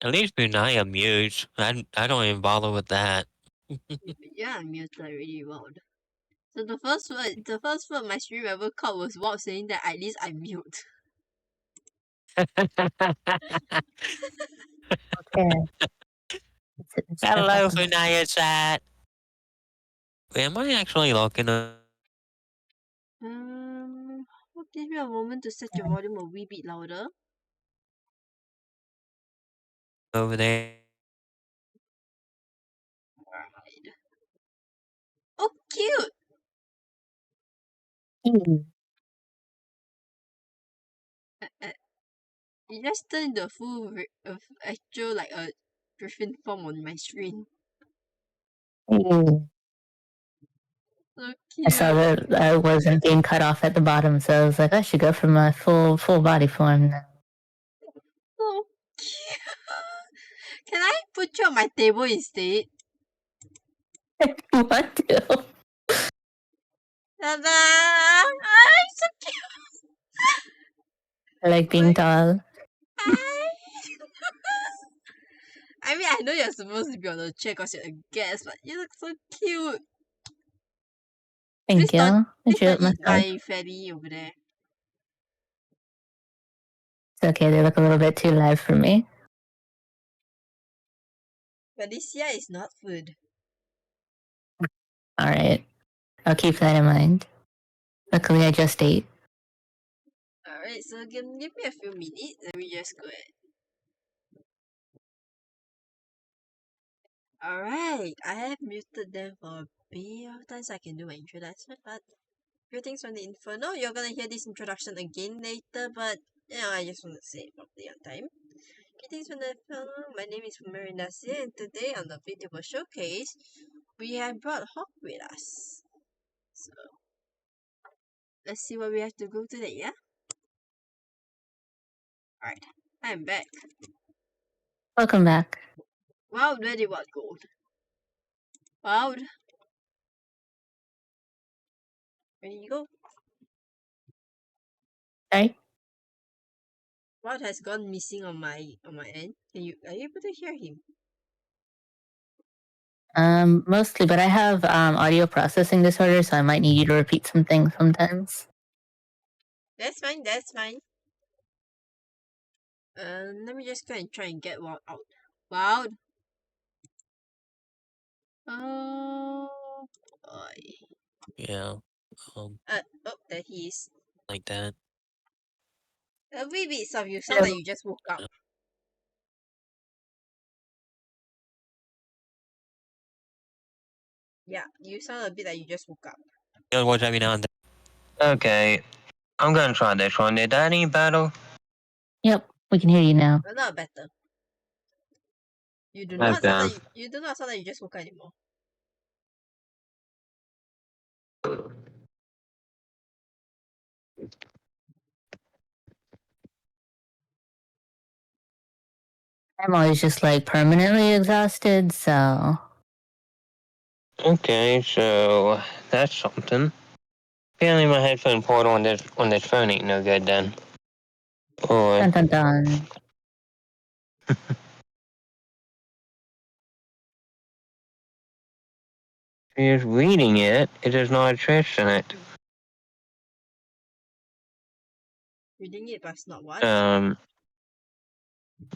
At least Bunaya mutes. I don't even bother with that. Yeah, I'm muted already, wow. So the first word my stream ever caught was Wow saying that at least I'm mute. Okay. Hello, Bunaya chat. Wait, am I actually looking Give me a moment to set your volume a wee bit louder. over there? Right. Oh, cute! It just turned the full actual like a griffin form on my screen. Mm. So I saw cute. that I wasn't being cut off at the bottom, so I was like, I should go for my full body form now. So cute. Can I put you on my table instead? You want to? Ta-da! Ah, so cute. I like being tall. I mean, I know you're supposed to be on the chair because you're a guest, but you look so cute. Thank you. Please don't my eat my fatty over there. It's okay, they look a little bit too live for me. Felicia is not food. Alright. I'll keep that in mind. Luckily, I just ate. Alright, so give me a few minutes. Let me just go ahead. Alright, I have muted them for a bit of time so I can do my introduction, but greetings from the Inferno. You're gonna hear this introduction again later, but I just want to say it properly on time. Greetings from the Inferno. My name is Marina Sia, and today on the Vtuber Showcase, we have brought Hawk with us. So, let's see what we have to go today, yeah? Alright, I'm back. Welcome back. Wow, very what gold. Wow. Ready you go. Sorry? What has gone missing on my end? Are you able to hear him? Mostly, but I have audio processing disorder, so I might need you to repeat some things sometimes. That's fine, that's fine. Let me just go and try and get Wild out. Wild. Oh boy. Yeah. Oh, there he is. Like that. Wee bits of you sound like you just woke up. Yeah, you sound a bit like you just woke up. You'll watch every now and then. Okay. I'm gonna try this one. Did that any better? Yep, we can hear you now. Well, not better. You do not sound like you just woke up anymore. I'm always just like permanently exhausted, so. Okay, so that's something. Apparently my headphone port on this phone ain't no good then. Or Dun dun dun. if you're reading it, it is not a trash in it. Reading it, but it's not what?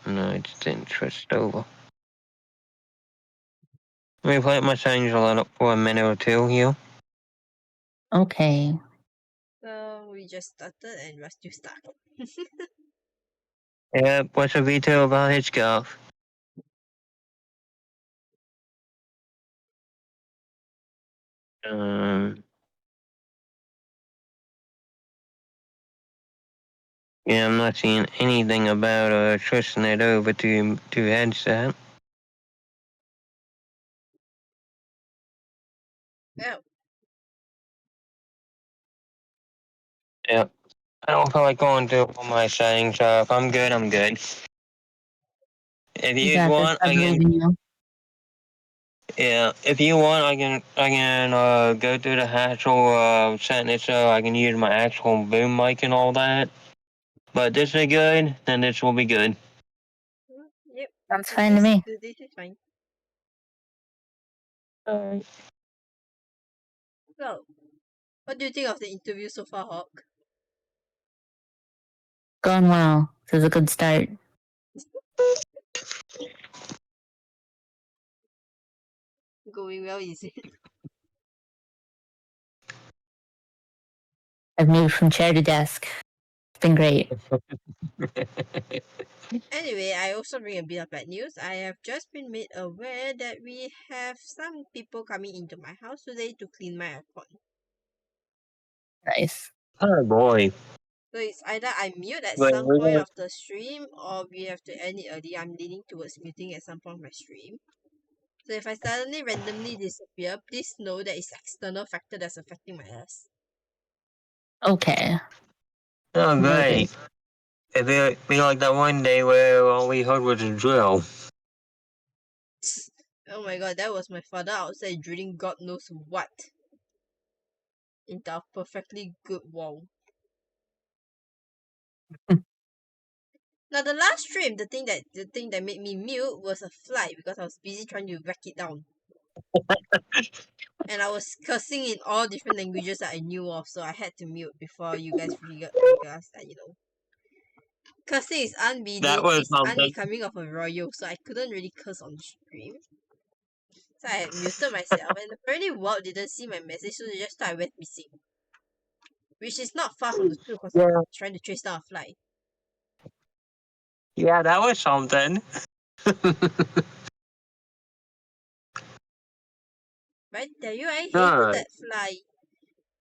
No, it just didn't twist over. Let me play my settings a little for a minute or two here. Okay. So we just started and we're still stuck. Yep, what's a veto about Hitchcock? Yeah, I'm not seeing anything about twisting it over to headset. Oh. Yep. I don't feel like going through all my settings, so if I'm good, I'm good. If You you got this. want, I believe in you. yeah, if you want, I can go through the actual setting so I can use my actual boom mic and all that. But this is good, then this will be good. Yep. Sounds fine to me. This is fine. Alright. So, what do you think of the interview so far, Hawk? Going well. This is a good start. Going well, is it? I've moved from chair to desk. It's been great. Anyway, I also bring a bit of bad news. I have just been made aware that we have some people coming into my house today to clean my aircon. Nice. Oh boy. So it's either I mute at Wait, some we point got of the stream or we have to end it early. I'm leaning towards muting at some point of my stream. So if I suddenly randomly disappear, please know that it's external factor that's affecting my ass. Okay. oh Noted. great. It'd be like that one day where all we heard was a drill. Oh my god, that was my father outside drilling God knows what into a perfectly good wall. Now the last stream, the thing that made me mute was a fly because I was busy trying to whack it down. And I was cursing in all different languages that I knew of, so I had to mute before you guys realized that, cursing is That was something. unbecoming of a royal, so I couldn't really curse on stream. So I had muted myself, and apparently Walt didn't see my message, so they just thought I went missing. Which is not far from the truth because I Yeah. was trying to chase down a fly. Yeah, that was something. But I tell you, I hated Alright. that fly.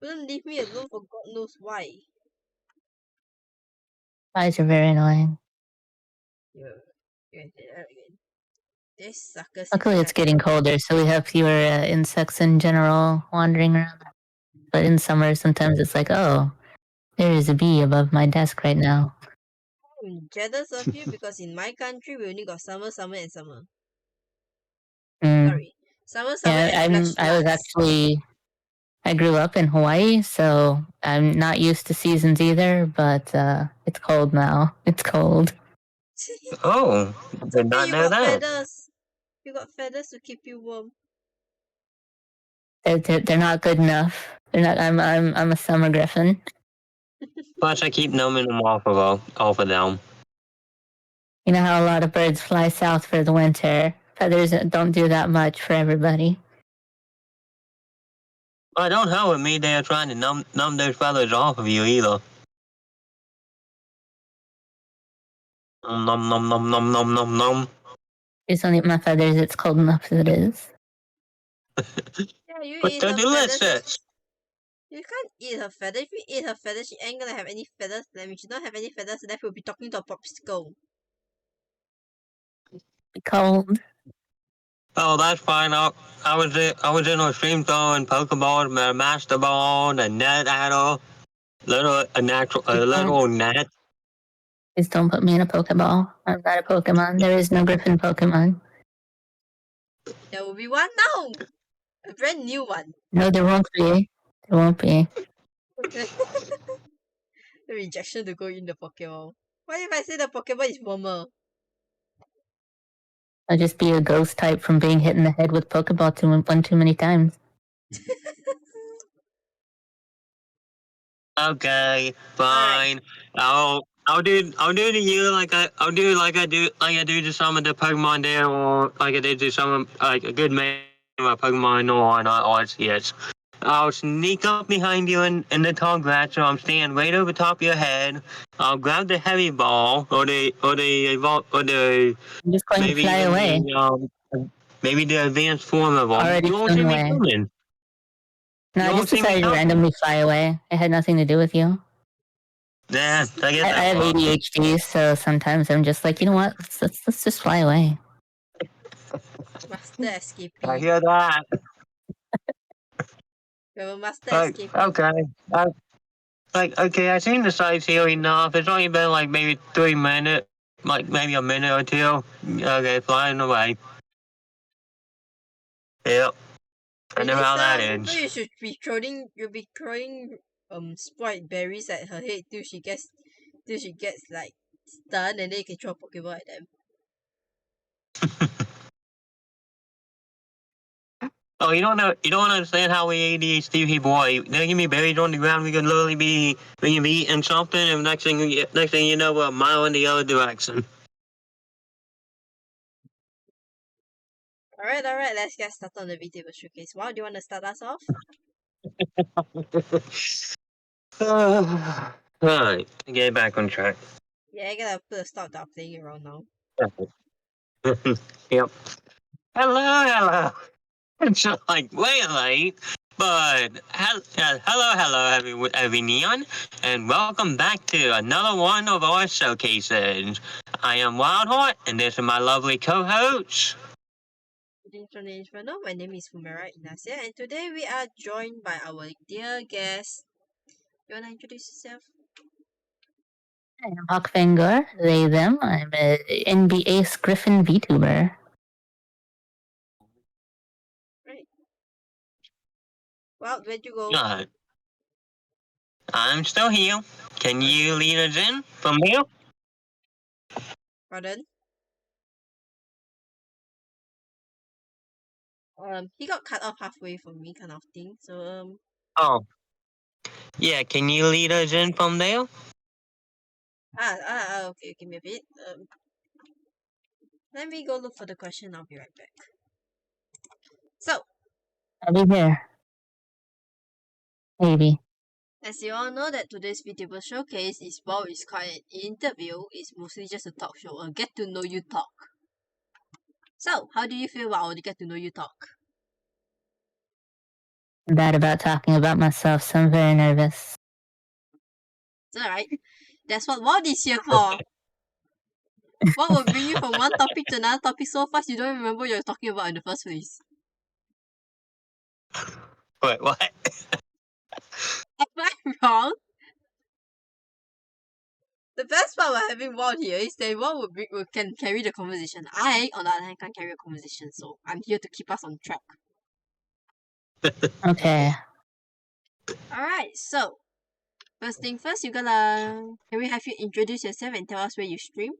Wouldn't leave me alone for God knows why. Flies are very annoying. Yeah, you can say that again. This sucker Luckily, sitting it's at the getting door. colder, so we have fewer insects in general wandering around. But in summer, sometimes it's like, oh, there is a bee above my desk right now. I'm jealous of you because in my country we only got summer, summer, and summer. Mm. Sorry. Summer, summer, Yeah, and flash I was floods. actually I grew up in Hawaii, so I'm not used to seasons either. But it's cold now. It's cold. Oh, It's did okay, not you know got that. feathers. You got feathers to keep you warm. They're not good enough. They're not. I'm a summer griffin. Plus, I keep numbing them off of them. You know how a lot of birds fly south for the winter. Feathers don't do that much for everybody. I don't know with me. They're trying to numb those feathers off of you either. Num num num num num num num. Just don't eat my feathers. It's cold enough as it is. Yeah, you But eat they're her feathers. delicious. You can't eat her feathers. If you eat her feathers, she ain't gonna have any feathers left. If she don't have any feathers left, we'll be talking to a popsicle. Cold. Oh, that's fine. I was in a stream throwing Pokeballs, Master Ball, a net at her, a little net. Please don't put me in a Pokeball. I'm not a Pokemon. There is no Griffin Pokemon. There will be one now! A brand new one. No, there won't be. There won't be. The rejection to go in the Pokeball. What if I say the Pokeball is warmer? I'll just be a ghost type from being hit in the head with Pokeball one too many times. Okay, fine. I'll do to you like I do to some of the Pokemon there, or like I did to some of like a good man of my Pokemon on Arceus. I'll sneak up behind you in the tall grass, so I'm standing right over top of your head. I'll grab the heavy ball, or the I'm just going to maybe fly even away. maybe the advanced form of them. Already You won't flown see me away. coming. No, You I won't just see me decided to coming. randomly fly away. It had nothing to do with you. Yeah, I get I that have one. ADHD, so sometimes I'm just like, you know what? Let's just fly away. Master I escapee. hear that. We have a master Like, escapee. okay. Okay, I've seen the sites here enough. It's only been like maybe 3 minutes, like maybe a minute or two. Okay, flying away. Yep. I know Really, how that Sam? So ends. you'll be throwing spoiled berries at her head till she gets like stunned, and then you can throw a Pokeball at them. Oh, you don't understand how we ADHD people are. They can be buried on the ground. We can literally be eating something, and next thing you know, we're a mile in the other direction. Alright, let's get started on the Vtuber Showcase. Wow, do you want to start us off? Alright, get back on track. Yeah, I gotta put a stop to playing around now. Yep. Hello. It's just like way late, but hello, everyone, and welcome back to another one of our showcases. I am Wildheart, and this is my lovely co-host. Greetings from the Inferno. My name is Fumera Inasia, and today we are joined by our dear guest. You wanna introduce yourself? I'm Fangor, they, them. I'm an NBA Griffin VTuber. Right. Well, where'd you go? I'm still here. Can you lead us in from here? Pardon? He got cut off halfway from me, kind of thing. So Oh. Yeah, can you lead us in from there? okay, give me a bit. Let me go look for the question. I'll be right back. So, I'll be here. Maybe. as you all know that today's Vtuber Showcase is while it's called an interview, it's mostly just a talk show, a get to know you talk. So, how do you feel about our get to know you talk? I'm bad about talking about myself, so I'm very nervous. It's alright. That's what WOD is here for. What will bring you from one topic to another topic so fast you don't remember what you're talking about in the first place? Wait, what? Am I wrong? The best part about having WOD here is that WOD can carry the conversation. I, on the other hand, can't carry a conversation, so I'm here to keep us on track. Okay. Alright, so first thing first, can we have you introduce yourself and tell us where you stream?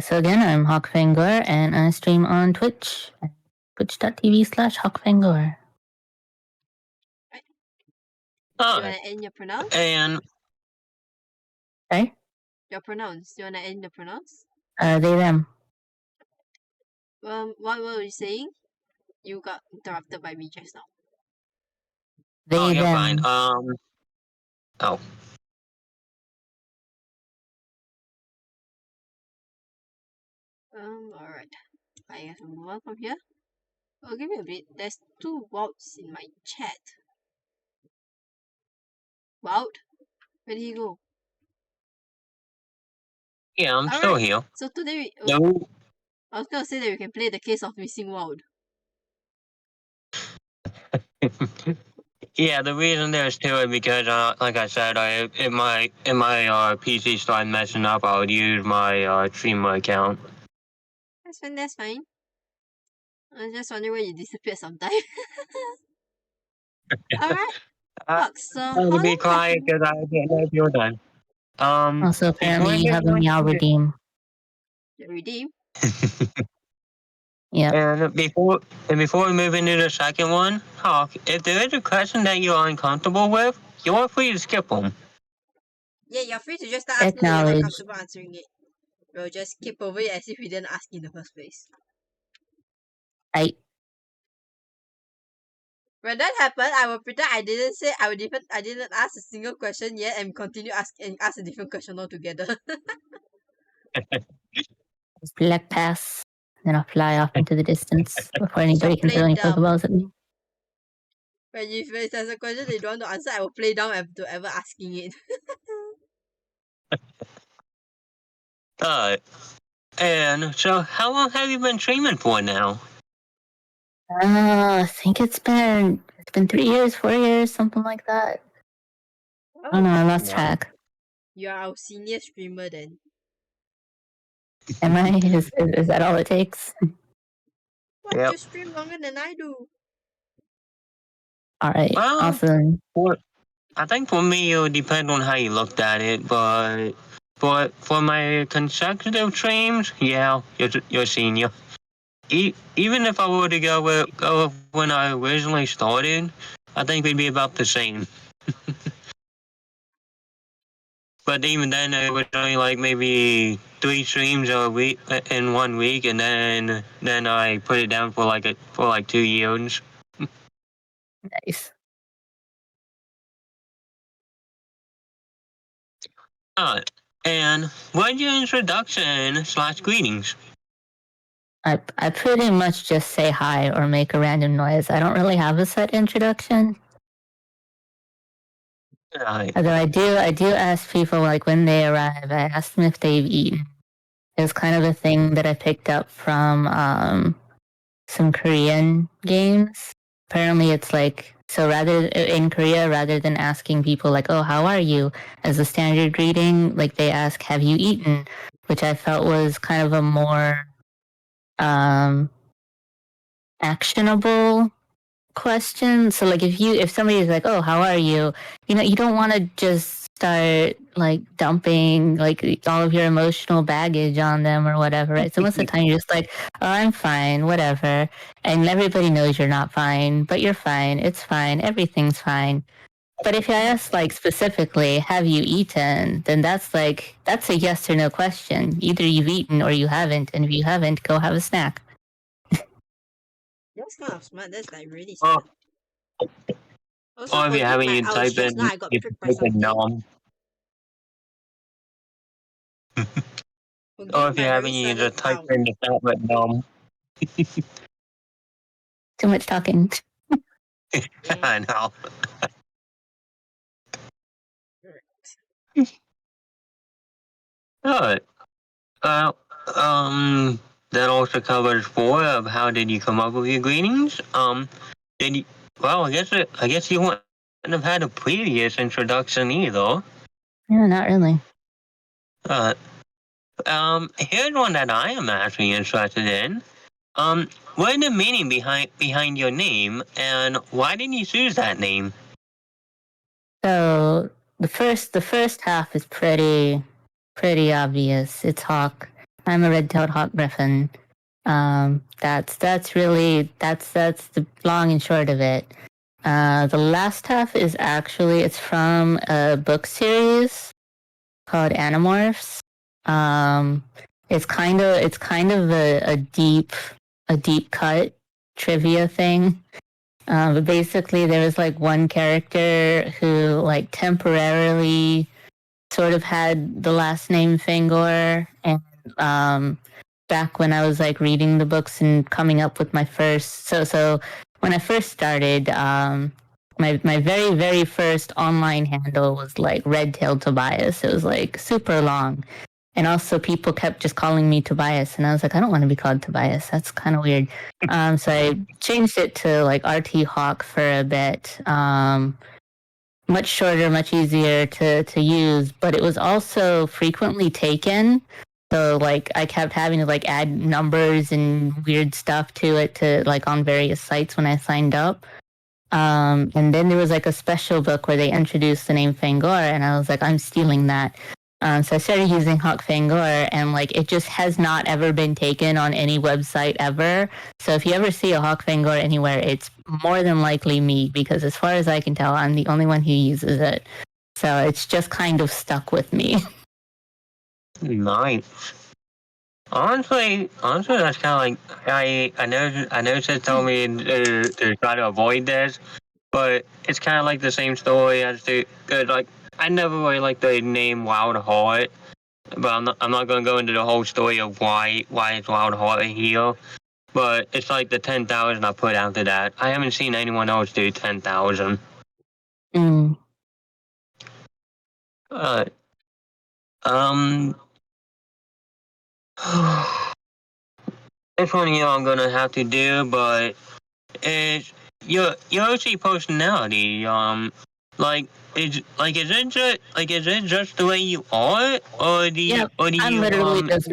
So again, I'm Fangor, and I stream on Twitch. Twitch.tv/Hawkfangor. Do you wanna end your pronouns? And Sorry? Your pronouns. Do you wanna end the pronouns? They, them. What were you saying? You got interrupted by me just now. They, you're them. fine. Oh. Alright. I have to move on from here. Oh, give me a bit. There's 2 Wouts in my chat. Wout? Where did he go? Yeah, I'm still here. So today No. I was gonna say that we can play the case of missing Wout. Yeah, the reason there's two is because, like I said, if my PC started messing up, I would use my streamer account. That's fine. I was just wondering where you disappeared sometime. Alright. Fuck, so how I'll long be have quiet you... because I didn't know if you're done. Also, apparently, you have a meow redeem. Redeem? Yep. And before we move into the second one, Hawk, if there is a question that you're uncomfortable with, you're free to skip them. Yeah, you're free to just ask me that you're not Acknowledge. comfortable answering it. We'll just skip over it as if we didn't ask in the first place. When that happened, I will pretend I didn't say I didn't ask a single question yet and continue ask a different question altogether. Black pass. Then I'll fly off into the distance before anybody can throw any Pokeballs at me. When there's a question they don't want to answer, I will play down to ever asking it. And so how long have you been streaming for now? I think it's been 3 years, 4 years, something like that. I don't know, I lost track. You are our senior streamer then. Am I? Is that all it takes? What? Yep. You stream longer than I do. Alright, awesome. I think for me it would depend on how you looked at it, but for my consecutive streams, yeah, you're senior. Even if I were to go when I originally started, I think we'd be about the same. But even then, it was only like maybe 3 streams a week in 1 week, and then I put it down for like 2 years. Nice. And what's your introduction / greetings? I pretty much just say hi or make a random noise. I don't really have a set introduction. Although I do ask people like when they arrive, I ask them if they've eaten. It's kind of a thing that I picked up from some Korean games. Apparently, it's like so in Korea, rather than asking people like, "Oh, how are you?" as a standard greeting, like they ask, "Have you eaten?" Which I felt was kind of a more actionable question. So like if somebody is like, "Oh, how are you?" You don't want to just start like dumping like all of your emotional baggage on them or whatever, right? So most of the time you're just like, "Oh, I'm fine, whatever." And everybody knows you're not fine, but you're fine. It's fine. Everything's fine. But if I ask like specifically, "Have you eaten?" then that's a yes or no question. Either you've eaten or you haven't, and if you haven't, go have a snack. That's kind of smart. That's like really smart. Also, Or if you're forgive having my you ouch type just now. in, I got you pricked by type in something. nom. Or Forgive if you're my very having you sudden just type ouch. in the chat with nom. Too much talking. I know. Alright. Uh, that also covers 4 of how did you come up with your greetings. Did you? Well, I guess you wouldn't have had a previous introduction either. Yeah, not really. Uh, here's one that I am actually interested in. What is the meaning behind your name, and why did you choose that name? So the first half is pretty obvious. It's hawk. I'm a red-tailed hawk griffin. That's really that's the long and short of it. The last half is actually it's from a book series called Animorphs. Um, it's kind of a deep cut trivia thing. But basically, there was like one character who like temporarily sort of had the last name Fangor, and um, back when I was like reading the books and coming up with my first, so when I first started, my very very first online handle was like Red Tail Tobias. It was like super long. And also, people kept just calling me Tobias, and I was like, I don't want to be called Tobias. That's kind of weird. So I changed it to like RT Hawk for a bit. Much shorter, much easier to use, but it was also frequently taken. So like I kept having to like add numbers and weird stuff to it to like on various sites when I signed up. And then there was like a special book where they introduced the name Fangor, and I was like, I'm stealing that. So I started using Hawk Fangor, and like it just has not ever been taken on any website ever. So if you ever see a Hawk Fangor anywhere, it's more than likely me, because as far as I can tell, I'm the only one who uses it. So it's just kind of stuck with me. Nice. Honestly, that's kind of like I know she told me to try to avoid this, but it's kind of like the same story as the like I never really liked the name Wild Heart, but I'm not gonna go into the whole story of why it's Wild Heart here. But it's like the 10,000 I put after that. I haven't seen anyone else do 10,000. Mm. Uh, um, this one here I'm gonna have to do, but it's your OC personality. Like is it just the way you are, or Yep, or do I'm you literally just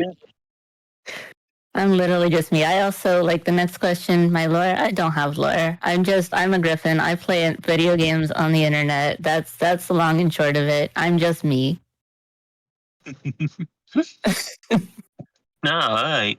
I'm literally just me. I also like the next question, my lore. I don't have lore. I'm a griffin. I play video games on the internet. That's the long and short of it. I'm just me. No, alright.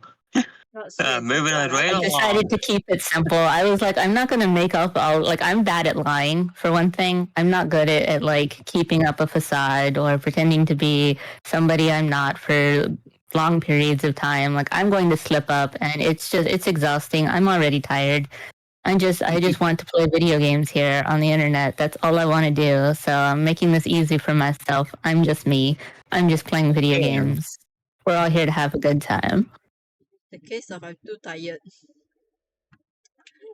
Not sweet and Moving simple. I on like right I it. decided to keep it simple. I was like, I'm not gonna make up all like I'm bad at lying for one thing. I'm not good at like keeping up a facade or pretending to be somebody I'm not for long periods of time. Like I'm going to slip up and it's exhausting. I'm already tired. I just want to play video games here on the internet. That's all I want to do. So I'm making this easy for myself. I'm just me. I'm just playing video Yeah. games. We're all here to have a good time. The case of I'm too tired.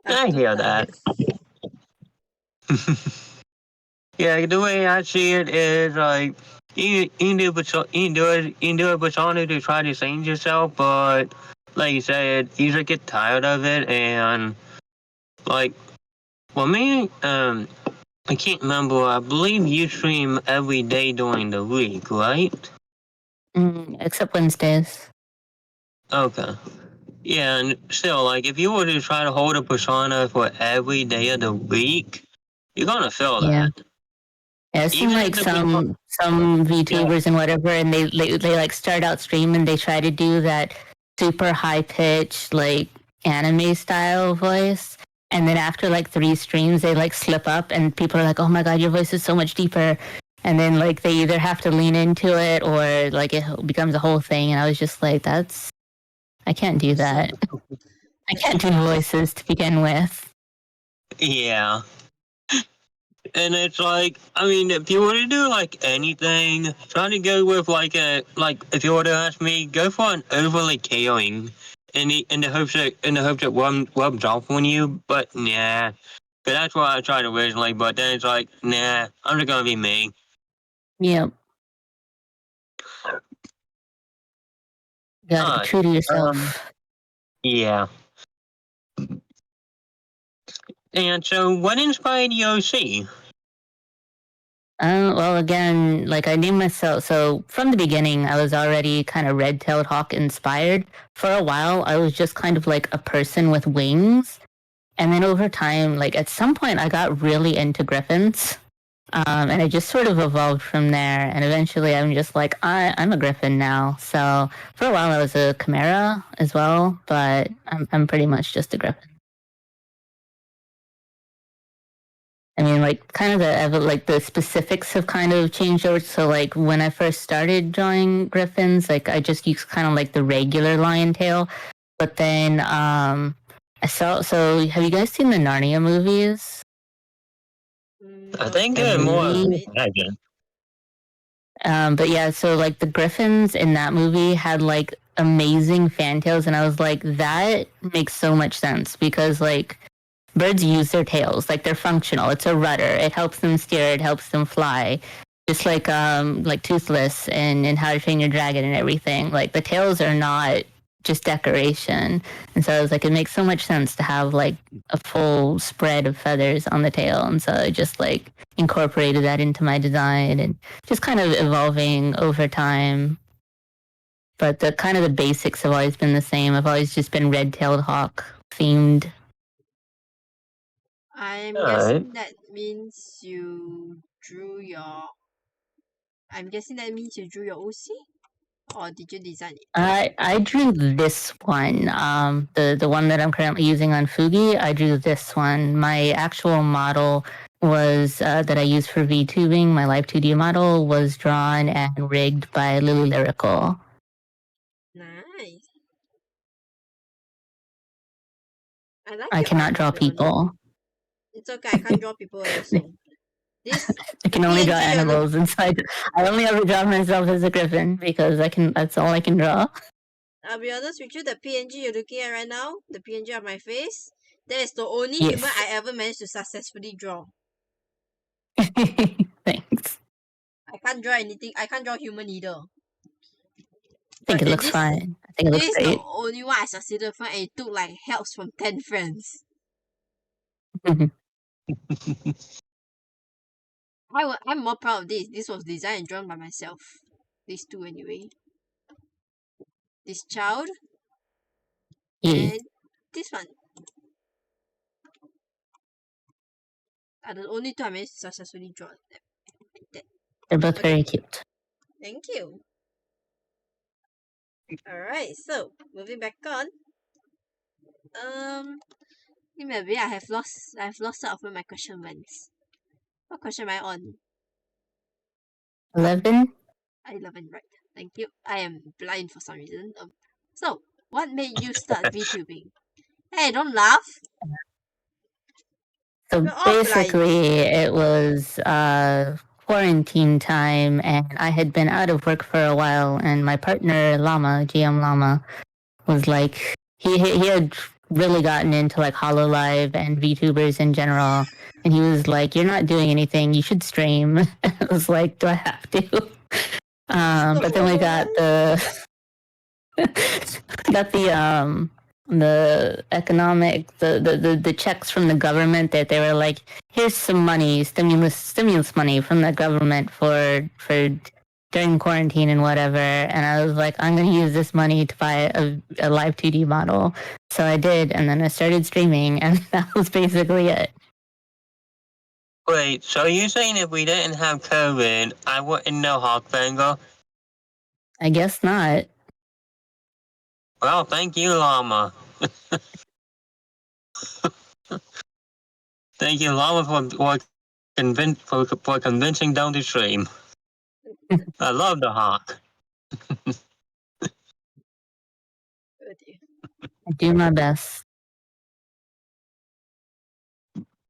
I hear that. Yeah, the way I see it is like you can do a persona to try to change yourself, but like you said, you just get tired of it and like well me, I can't remember, I believe you stream every day during the week, right? Except Wednesdays. Okay. Yeah, and still like if you were to try to hold a persona for every day of the week, you're gonna feel Yeah. that. Yeah, I've seen Even if like the persona some yeah. VTubers and whatever, and they like start out streaming. They try to do that super high pitch like anime style voice, and then after like 3 streams, they like slip up, and people are like, "Oh my god, your voice is so much deeper." And then like they either have to lean into it or like it becomes a whole thing. And I was just like, "That's I can't do that. I That's so can't do fast. voices to begin with." Yeah. And it's like, I mean, if you were to do like anything, try to go with like if you were to ask me, go for an overly caring, in the hopes that one rubs off on you. But nah, but that's what I tried originally. But then it's like, nah, I'm just gonna be me. Yep, got to be Alright. true to Um. yourself. Yeah. And so, what inspired the OC? Well, again, like I named myself. So from the beginning, I was already kind of red-tailed hawk inspired. For a while, I was just kind of like a person with wings, and then over time, like at some point, I got really into griffins, and I just sort of evolved from there. And eventually, I'm just like I'm a griffin now. So for a while, I was a chimera as well, but I'm pretty much just a griffin. I mean, like, kind of like the specifics have kind of changed over. So, like, when I first started drawing griffins, like, I just used kind of like the regular lion tail. But then, I saw. So, have you guys seen the Narnia movies? I No, think The never heard more of movie. it. pageant. But yeah, so like the griffins in that movie had like amazing fantails, and I was like, that makes so much sense because like birds use their tails, like they're functional. It's a rudder. It helps them steer. It helps them fly. Just like Toothless and How to Train Your Dragon and everything. Like the tails are not just decoration. And so I was like, it makes so much sense to have like a full spread of feathers on the tail. And so I just like incorporated that into my design and just kind of evolving over time. But the kind of the basics have always been the same. I've always just been red-tailed hawk themed. I'm Alright. guessing that means you drew your. I'm guessing that means you drew your OC? Or did you design it? I drew this one, the one that I'm currently using on Fugi. I drew this one. My actual model was that I used for VTubing. My live 2D model was drawn and rigged by Lily Lyrical. Nice. I like I your art, cannot to draw be honest. people. It's okay, I can't draw people also. This I the can only draw PNG you're look. animals, and so I only ever draw myself as a griffin because I can. That's all I can draw. I'll be honest with you, the PNG you're looking at right now, the PNG of my face, that is the only human Yes. I ever managed to successfully draw. Thanks. I can't draw anything. I can't draw human either. I think But it then looks fine. I think it looks this is the great. only one I succeeded from, and it took like helps from 10 friends. I'm more proud of this. This was designed and drawn by myself. These two anyway. This child Yeah, and this one are the only two I managed to successfully draw them. Like that. they're both Okay, very cute. thank you. Alright, so moving back on. Maybe I've lost track of where my question went. What question am I on? 11. 11, right? Thank you. I am blind for some reason. So what made you start VTubing? Hey, don't laugh. So We're all blind. basically, it was quarantine time, and I had been out of work for a while, and my partner Llama, GM Llama, was like he had really gotten into like Hololive and VTubers in general, and he was like, "You're not doing anything. You should stream." I was like, "Do I have to?" But then we got the economic the checks from the government that they were like, here's some money, stimulus money from the government for during quarantine and whatever. And I was like, I'm gonna use this money to buy a live 2D model. So I did, and then I started streaming, and that was basically it. Wait, so you're saying if we didn't have COVID, I wouldn't know Hawk Fangor? I guess not. Well, thank you, Llama. Thank you, Llama, for convincing down the stream. I love the Hawk. I do my best.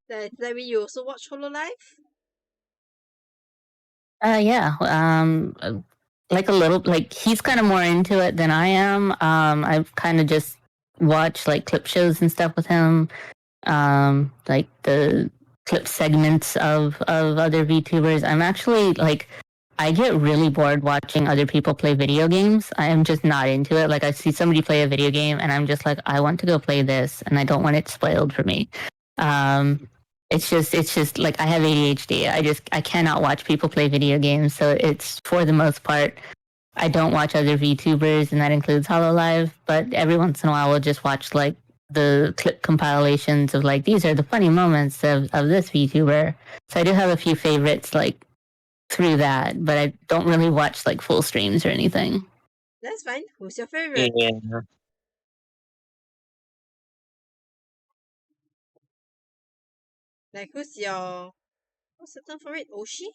That mean you also watch Hololive? Yeah. Like a little, like he's kind of more into it than I am. I've kind of just watched like clip shows and stuff with him. Like the clip segments of other VTubers. I'm actually like, I get really bored watching other people play video games. I am just not into it. Like I see somebody play a video game and I'm just like, I want to go play this and I don't want it spoiled for me. It's just like I have ADHD. I cannot watch people play video games. So it's for the most part, I don't watch other VTubers, and that includes Hololive. But every once in a while, we'll just watch like the clip compilations of like these are the funny moments of this VTuber. So I do have a few favorites like through that, but I don't really watch like full streams or anything. That's fine. Who's your favorite? Yeah. Like what's the term for it? Oshi?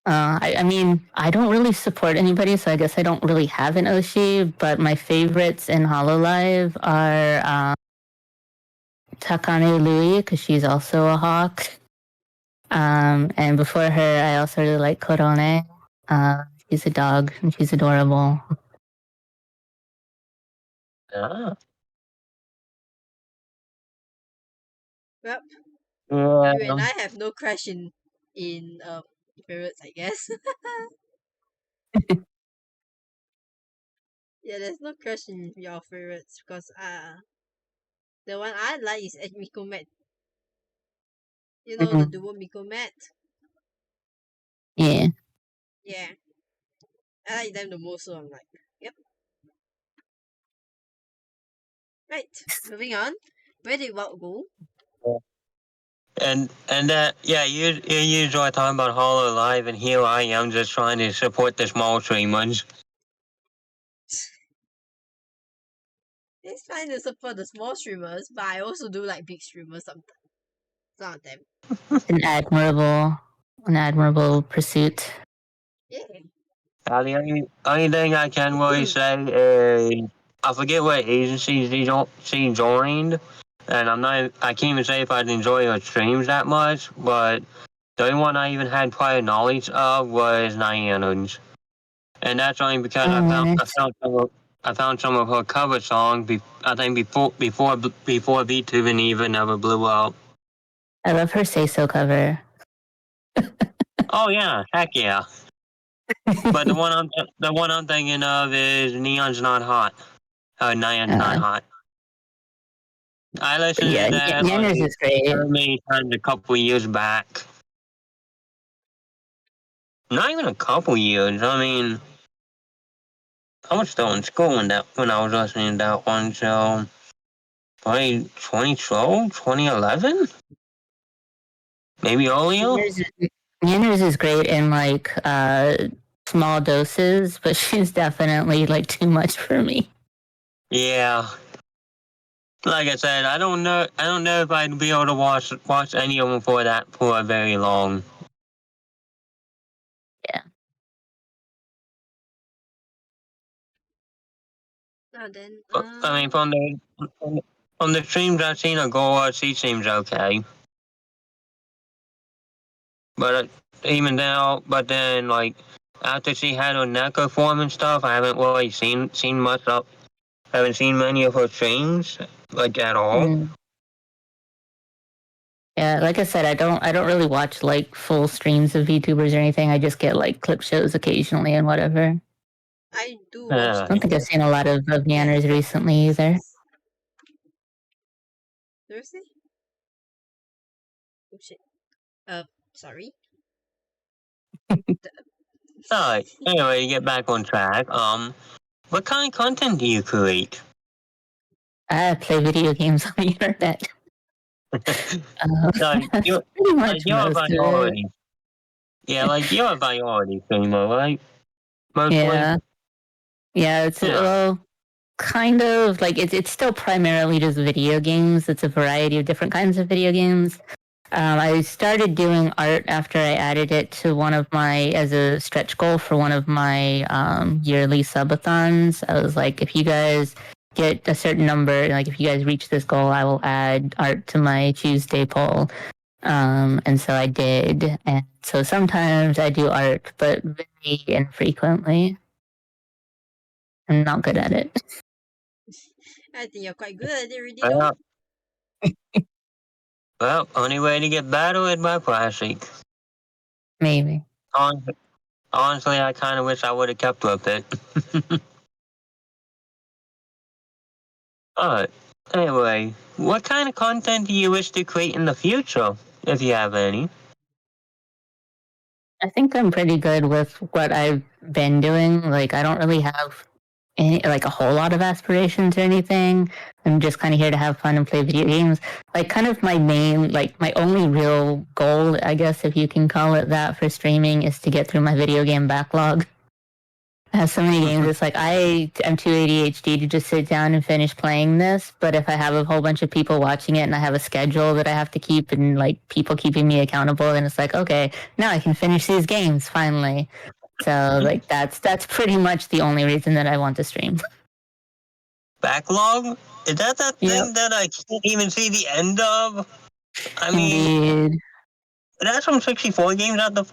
I mean, I don't really support anybody, so I guess I don't really have an Oshi, but my favorites in Hololive are Takane Lui, because she's also a hawk. And before her, I also really like Korone. She's a dog, and she's adorable. Ah. Well, Yeah. you and I have no crush in favorites, I guess. Yeah, there's no crush in your favorites because the one I like is Mikomet. You know the duo Mikomet? Yeah. Yeah. I like them the most, so I'm like, yep. Right, moving on. Where did Walt go? And yeah, you usually talking about Hollow Live, and here I am just trying to support the small streamers. It's fine to support the small streamers, but I also do like big streamers sometimes. Some of them. An admirable pursuit. Yeah. The only thing I can really say is I forget what agency she joined, and I can't even say if I'd enjoy her streams that much, but the only one I even had prior knowledge of was Nian's. And that's only because I found some of her cover songs. I think before VTuber even ever blew up. I love her Say So cover. Oh yeah, heck yeah. But the one I'm thinking of is Neon's Not Hot. Neon's Not Hot. I listened to that Yanners is great. so many times a couple years back. Not even a couple years. I mean, I was still in school when I was listening to that one. So, probably 2012, 2011, maybe earlier. Yanners is great in like small doses, but she's definitely like too much for me. Yeah. Like I said, I don't know. I don't know if I'd be able to watch any of them for a very long. Yeah. Oh, then, I mean, from the streams I've seen of Goa, she seems okay. But even now, but then like after she had her Neko form and stuff, I haven't really seen much up. Haven't seen many of her streams like at all. Mm. Yeah, like I said, I don't really watch like full streams of VTubers or anything. I just get like clip shows occasionally and whatever. I do watch I don't think I've seen a lot of Yeah, Yanners recently either. Thursday? Oh shit. Sorry. Alright. Anyway, to get back on track, what kind of content do you create? I play video games on the internet. Like That's you, pretty much like you're a most of it. variety. Yeah, like you're a variety streamer, right? Mostly. Yeah, yeah. It's Yeah. well, kind of like it's still primarily just video games. It's a variety of different kinds of video games. I started doing art after I added it to one of my as a stretch goal for one of my yearly subathons. I was like, if you guys get a certain number, like if you guys reach this goal, I will add art to my Tuesday poll. And so I did, and so sometimes I do art, but very infrequently. I'm not good at it. I think you're quite good at it, really, Well, though. well, only way to get better is by practicing. Maybe. Honestly, I kind of wish I would have kept with it. But anyway, what kind of content do you wish to create in the future, if you have any? I think I'm pretty good with what I've been doing. Like, I don't really have any, like a whole lot of aspirations or anything. I'm just kind of here to have fun and play video games. Like, kind of my main, like my only real goal, I guess, if you can call it that, for streaming is to get through my video game backlog. I have so many games. It's like I'm too ADHD to just sit down and finish playing this. But if I have a whole bunch of people watching it and I have a schedule that I have to keep and like people keeping me accountable, then it's like, okay, now I can finish these games finally. So like that's pretty much the only reason that I want to stream. Backlog? Is that Yep. thing that I can't even see the end of? I mean, Indeed. that's from 64 games out the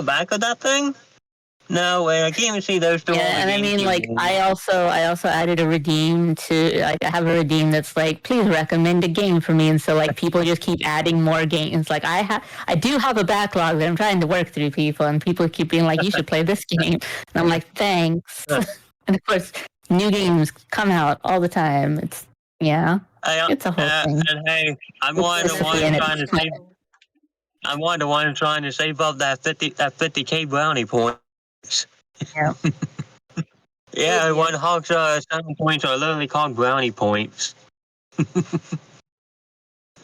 back of that thing? No way, I can't even see those two. Yeah, and I mean, like, I also added a redeem to, like, I have a redeem that's like, please recommend a game for me, and so like people just keep adding more games. Like I do have a backlog that I'm trying to work through, people, and people keep being like, you should play this game, and I'm like, thanks. And of course, new games come out all the time. It's it's a whole thing. And hey, I'm one of the ones trying to save. I'm one of the ones trying to save up that 50K brownie point. Yeah. Yeah, one Hawk's 7 points are literally called brownie points.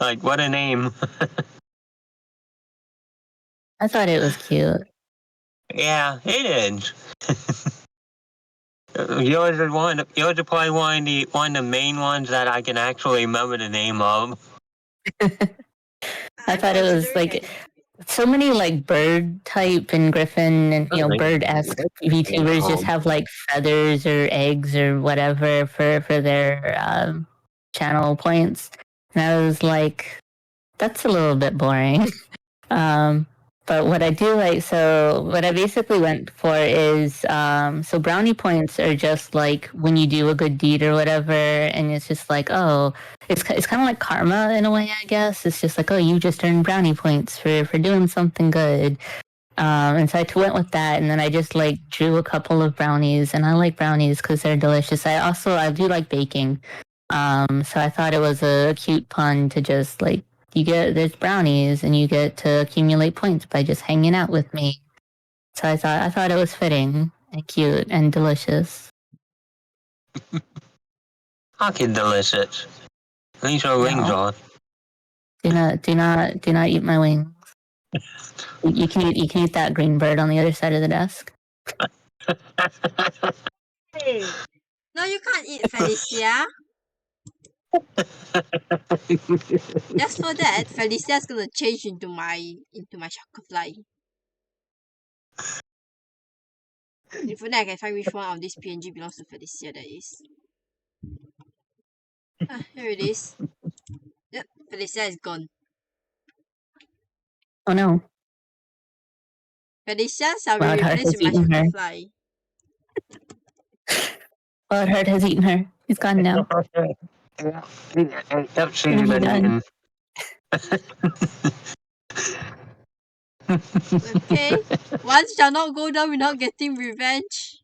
Like, what a name. I thought it was cute. Yeah, it is. Yours are probably one of the main ones that I can actually remember the name of. I thought it was like so many like bird type and griffin and bird-esque VTubers just have like feathers or eggs or whatever for their channel points, and I was like, that's a little bit boring. But what I do like, so what I basically went for is, so brownie points are just like when you do a good deed or whatever, and it's just like, oh, it's kind of like karma in a way, I guess. It's just like, oh, you just earned brownie points for doing something good. And so I went with that, and then I just like drew a couple of brownies, and I like brownies because they're delicious. I do like baking. So I thought it was a cute pun to just like, there's brownies and you get to accumulate points by just hanging out with me. So I thought it was fitting and cute and delicious. Fucking delicious. Leave your wings on. Do not eat my wings. You can eat that green bird on the other side of the desk. Hey, no, you can't eat Felicia. Just for that, Felicia's gonna change into my Chocofly. If only I can find which one of this PNG belongs to Felicia, that is. Here it is. Yep, Felicia is gone. Oh no. Felicia shall be Loudheart replaced has with my eaten her. Chocofly. Loudheart has eaten her. He's gone now. Yep, she's Gonna be been done. eaten. Okay, one shall not go down without getting revenge.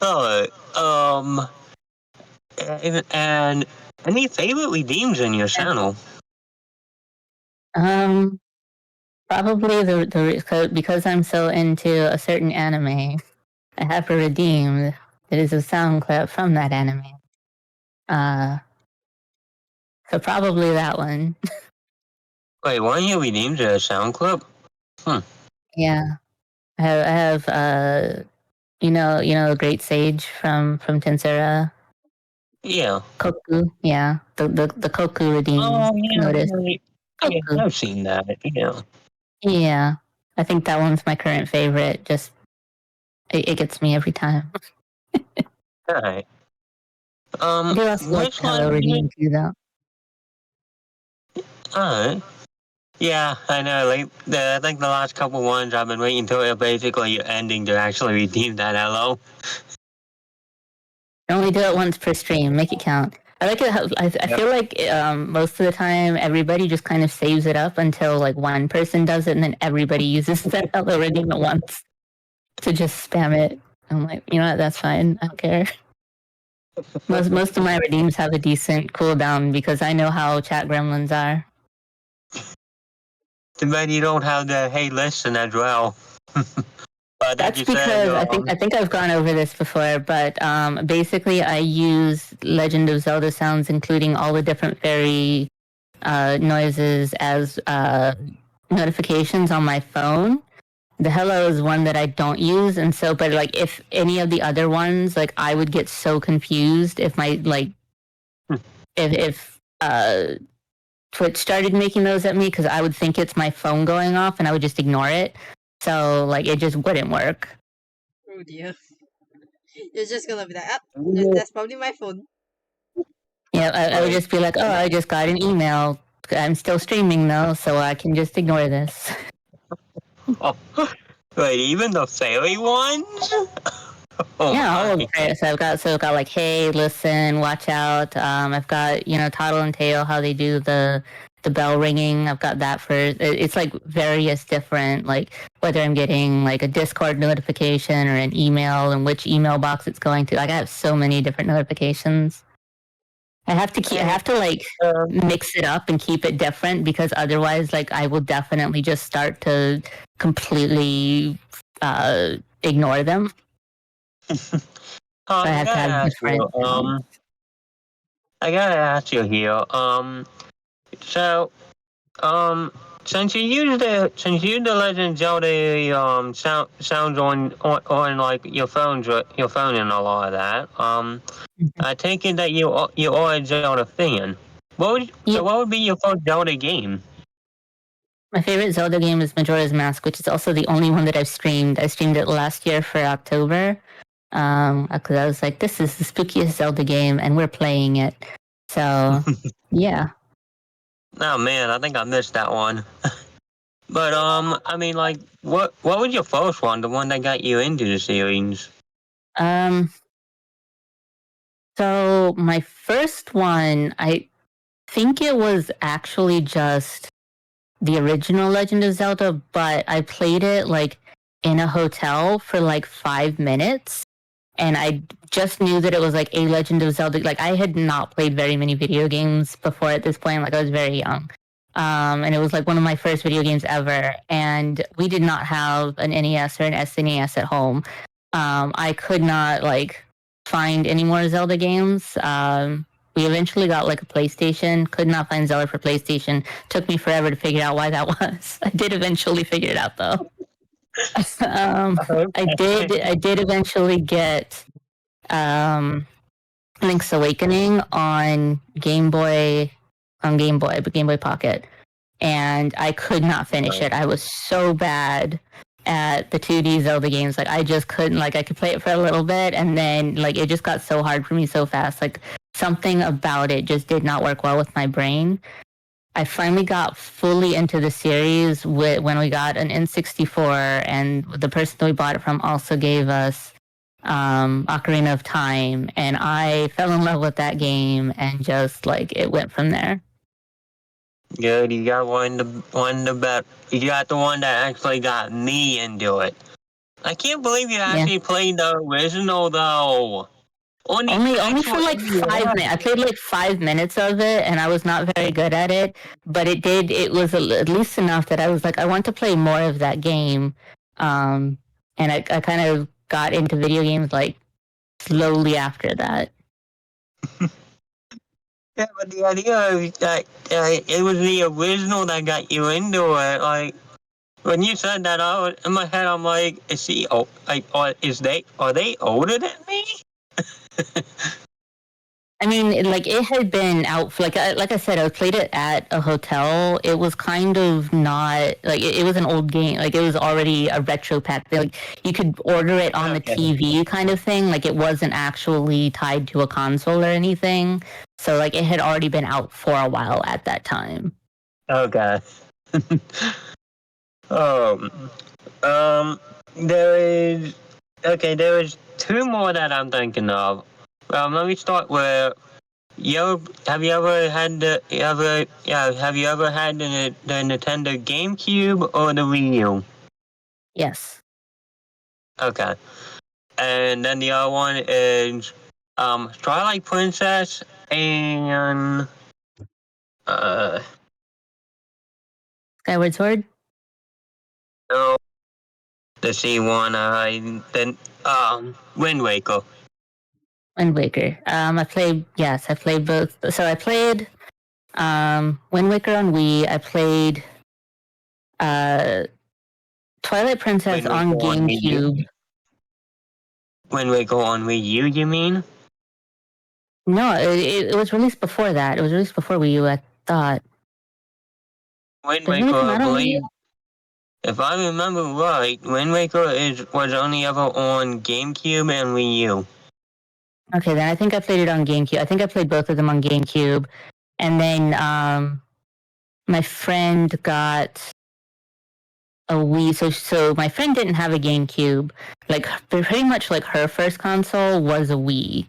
Oh, and any favorite redeems in your channel? Probably because I'm so into a certain anime, I have a redeem. It is a sound clip from that anime. So probably that one. Wait, one of your redeems a sound clip? Yeah, I have you know, Great Sage from Tensura. Yeah. Koku, yeah, the Koku redeem. Oh, yeah. Notice Yeah, Koku. I've seen that. Yeah. Yeah, I think that one's my current favorite. Just it gets me every time. All right. I do also like Which the Hello one? redeem too, though. Alright. Yeah, I know. Like, I think the last couple ones I've been waiting till it basically ending to actually redeem that hello. I only do it once per stream. Make it count. I like it. I feel like most of the time everybody just kind of saves it up until like one person does it, and then everybody uses that Hello redeem at once to just spam it. I'm like, you know what? That's fine. I don't care. Most of my redeems have a decent cooldown because I know how chat gremlins are. Too bad you don't have the hey listen as well. But like That's you said, because I think I've gone over this before, but basically I use Legend of Zelda sounds, including all the different fairy noises as notifications on my phone. The hello is one that I don't use, and so but like if any of the other ones, like I would get so confused if my like if Twitch started making those at me because I would think it's my phone going off and I would just ignore it. So like it just wouldn't work. Oh dear. You're just gonna be like, ah, Yeah. that's probably my phone. Yeah, I would just be like, oh, I just got an email. I'm still streaming though, so I can just ignore this. Oh, wait, even the fairy ones? Oh Yeah, all of my. it. So I've got like, hey, listen, watch out. I've got Toddle and Tail, how they do the bell ringing. I've got that for it's like various different like whether I'm getting like a Discord notification or an email and which email box it's going to. Like I have so many different notifications. I have to like mix it up and keep it different because otherwise like I will definitely just start to completely ignore them. So I I have to gotta have ask you, different sounds. I gotta ask you here, so, um, since you use the Legend of Zelda, sounds on like your phone and a lot of that, I take it that you are a Zelda fan. Yeah, What would be your first Zelda game? my favorite Zelda game is Majora's Mask, which is also the only one that I've streamed. I streamed it last year for October. Because I was like, this is the spookiest Zelda game, and we're playing it. So, yeah. Oh man, I think I missed that one. But I mean, like, what was your first one? The one that got you into the series? Um, so my first one, I think it was actually just the original Legend of Zelda, but I played it like in a hotel for like 5 minutes. And I just knew that it was like a Legend of Zelda. Like I had not played very many video games before at this point. Like I was very young. And it was like one of my first video games ever. And we did not have an NES or an SNES at home. I could not like find any more Zelda games. We eventually got like a PlayStation. Could not find Zelda for PlayStation. Took me forever to figure out why that was. I did eventually figure it out though. I did eventually get Link's Awakening on Game Boy, but Game Boy Pocket, and I could not finish it. I was so bad at the 2D Zelda games. Like I just couldn't. Like I could play it for a little bit, and then like it just got so hard for me so fast. Like something about it just did not work well with my brain. I finally got fully into the series when we got an N64, and the person that we bought it from also gave us Ocarina of Time, and I fell in love with that game, and just like it went from there. Good, you got you got the one that actually got me into it. I can't believe you actually played the original though. Only for like 5 minutes. I played like 5 minutes of it, and I was not very good at it. But it was at least enough that I was like, I want to play more of that game. And I kind of got into video games like slowly after that. Yeah, but the idea of that it was the original that got you into it. Like when you said that, in my head, I'm like, is he? Oh, like, are they older than me? I mean, like it had been out for, like I said, I played it at a hotel. It was kind of not like it was an old game. Like it was already a retro pack. Like you could order it on the TV kind of thing. Like it wasn't actually tied to a console or anything. So like it had already been out for a while at that time. Okay. There is two more that I'm thinking of. Let me start with have you ever had the Nintendo GameCube or the Wii U? Yes. Okay. And then the other one is Twilight Princess and Skyward Sword? No, the C1, Wind Waker. Wind Waker. I played both. So I played Wind Waker on Wii. I played Twilight Princess on GameCube. Wind Waker on Wii U, you mean? No, it was released before that. It was released before Wii U, I thought. Wind Waker, I believe, if I remember right, Wind Waker was only ever on GameCube and Wii U. Okay, then I think I played it on GameCube. I think I played both of them on GameCube. And then my friend got a Wii. So my friend didn't have a GameCube. Like pretty much like her first console was a Wii.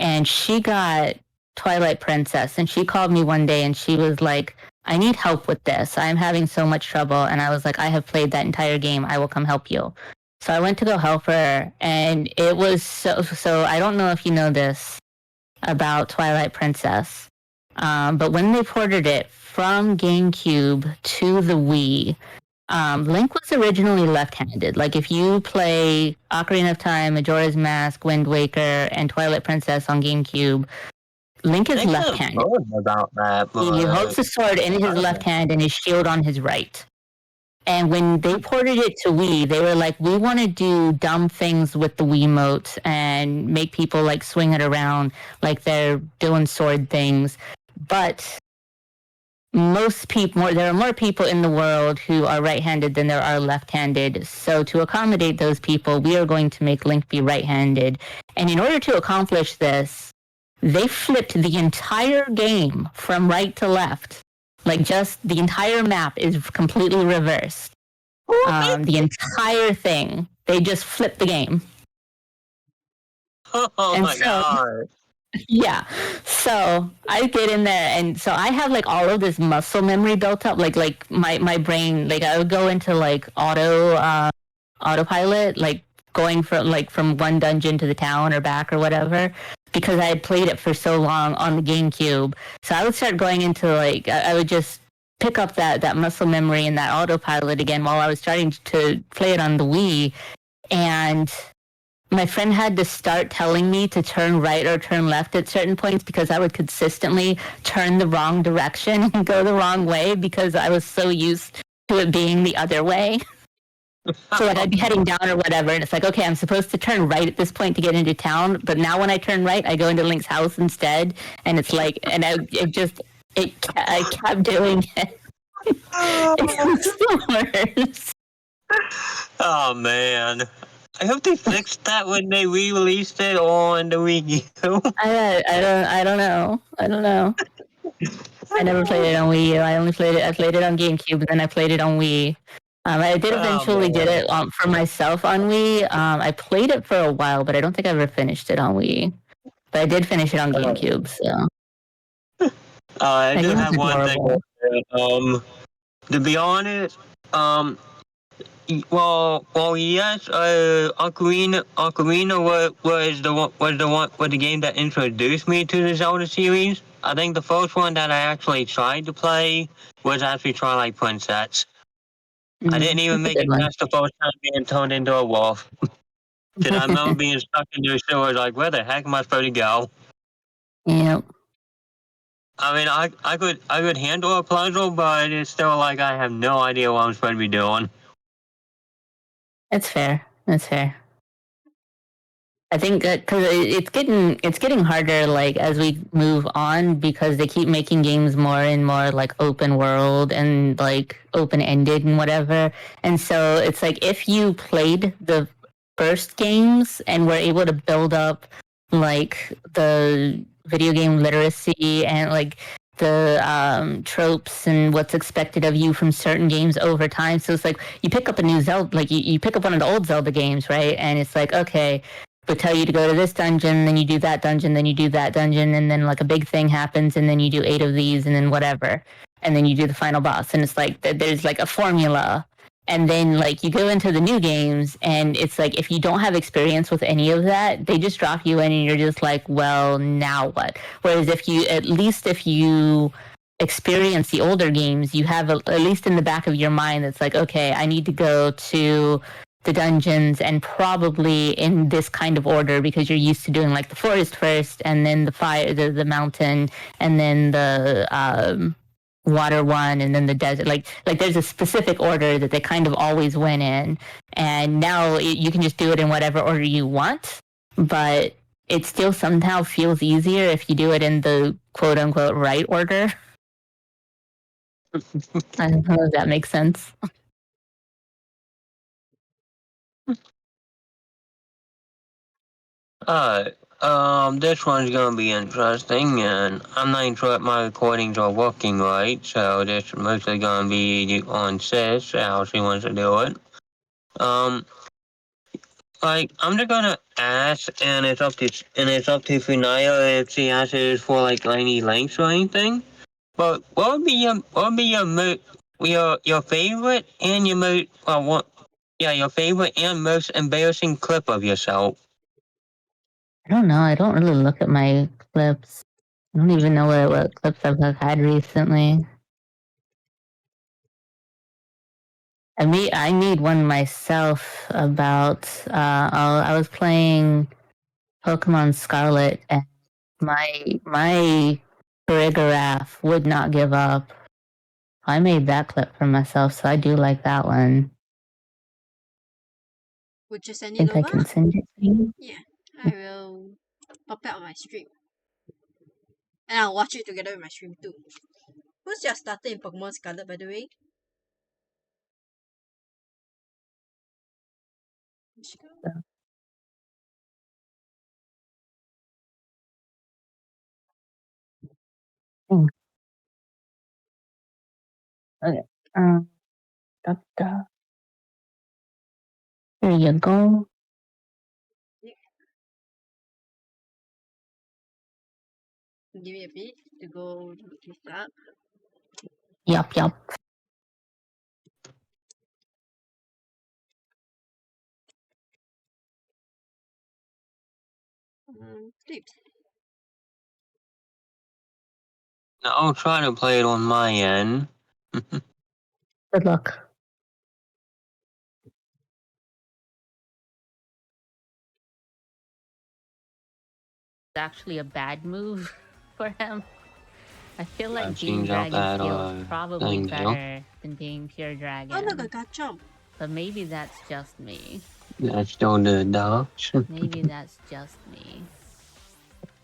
And she got Twilight Princess, and she called me one day and she was like, I need help with this. I'm having so much trouble. And I was like, I have played that entire game. I will come help you. So I went to go help her, and it was so I don't know if you know this about Twilight Princess, but when they ported it from GameCube to the Wii, Link was originally left-handed. Like if you play Ocarina of Time, Majora's Mask, Wind Waker, and Twilight Princess on GameCube, Link is left-handed. About that, he holds the sword in his left hand and his shield on his right. And when they ported it to Wii, they were like, we want to do dumb things with the Wiimote and make people like swing it around like they're doing sword things. But there are more people in the world who are right-handed than there are left-handed. So to accommodate those people, we are going to make Link be right-handed. And in order to accomplish this, they flipped the entire game from right to left. Like, just the entire map is completely reversed. The entire thing. They just flipped the game. Oh my god. Yeah. So I get in there, and so I have like all of this muscle memory built up. Like my brain, like I would go into like autopilot, like going from one dungeon to the town or back or whatever, because I had played it for so long on the GameCube. So I would start going into like, I would just pick up that muscle memory and that autopilot again while I was starting to play it on the Wii. And my friend had to start telling me to turn right or turn left at certain points because I would consistently turn the wrong direction and go the wrong way because I was so used to it being the other way. So like I'd be heading down or whatever, and it's like, okay, I'm supposed to turn right at this point to get into town, but now when I turn right, I go into Link's house instead, and it's like, and I kept doing it. It was the worst. Oh man. I hope they fixed that when they re-released it on the Wii U. I don't know. I don't know. I never played it on Wii U. I played it on GameCube, and then I played it on Wii. I did eventually get it for myself on Wii. I played it for a while, but I don't think I ever finished it on Wii. But I did finish it on GameCube, so. I That do game is have one thing. adorable. To be honest, well, yes, Ocarina was the game that introduced me to the Zelda series. I think the first one that I actually tried to play was actually Twilight Princess. I didn't even That's a make good it one. past the first time being turned into a wolf. Cause I remember being stuck in the sewers, like, where the heck am I supposed to go? Yep. I mean, I could handle a puzzle, but it's still like I have no idea what I'm supposed to be doing. That's fair. That's fair. I think because it's getting harder like as we move on because they keep making games more and more like open world and like open ended and whatever. And so it's like if you played the first games and were able to build up like the video game literacy and like the tropes and what's expected of you from certain games over time. So it's like you pick up a new Zelda, like you pick up one of the old Zelda games, right? And it's like, okay, they tell you to go to this dungeon, then you do that dungeon, then you do that dungeon, and then like a big thing happens, and then you do 8 of these, and then whatever, and then you do the final boss, and it's like there's like a formula, and then like you go into the new games, and it's like if you don't have experience with any of that, they just drop you in, and you're just like, well, now what? Whereas if you experience the older games, you have at least in the back of your mind that's like, okay, I need to go to the dungeons and probably in this kind of order because you're used to doing like the forest first and then the fire the mountain and then the water one and then the desert like there's a specific order that they kind of always went in, and now you can just do it in whatever order you want, but it still somehow feels easier if you do it in the quote unquote right order. I don't know if that makes sense. Alright, this one's gonna be interesting, and I'm not even sure if my recordings are working right, so this is mostly gonna be on Sis, how she wants to do it. Um, like, I'm just gonna ask, and it's up to Funaya if she asks for, like, any links or anything. But what would be your favorite and your most, your favorite and most embarrassing clip of yourself? I don't know. I don't really look at my clips. I don't even know what clips I've had recently. I made one myself about. I was playing Pokemon Scarlet, and my choreograph would not give up. I made that clip for myself, so I do like that one. Would you send I it think I over? can send it to you. Yeah, I will pop it on my stream. And I'll watch it together with my stream too. Who's your starter in Pokemon Scarlet, by the way? Hmm. Okay. Da, da. There you go. Give me a bit to go look this up. Yup, yup. Clips. I'll try to play it on my end. Good luck. actually a bad move for him. I feel like I've being seen that dragon feels battle probably thing, better than being pure dragon. Oh, look, I got jump. But maybe that's just me. That's still the dogs. Maybe that's just me.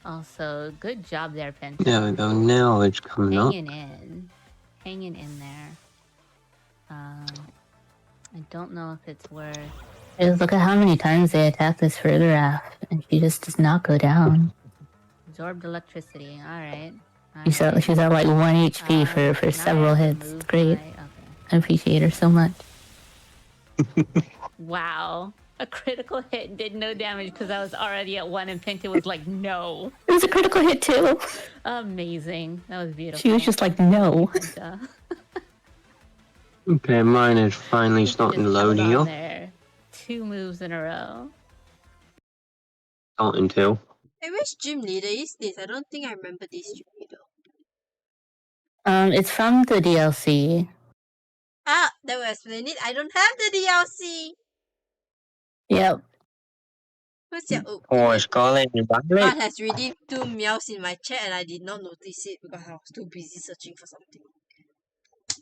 Also, good job there, Penta. There we go. Now it's coming up. Hanging in there. I don't know if it's worth. Just look at how many times they attack this further raft, and she just does not go down. Absorbed electricity. All right. She's at like 1 HP for several hits. It's great. Okay. I appreciate her so much. Wow. A critical hit did no damage because I was already at 1 and Penta was like, no. It was a critical hit too. Amazing. That was beautiful. She was just like, no. Okay, mine is finally starting to load here. There. 2 moves in a row. Starting to. Hey, which gym leader is this? I don't think I remember this gym leader. It's from the DLC. Ah, that will explain it. I don't have the DLC. Yep. Who's your... Oh, Or Scarlet and God Violet. has redeemed 2 meows in my chat and I did not notice it because I was too busy searching for something.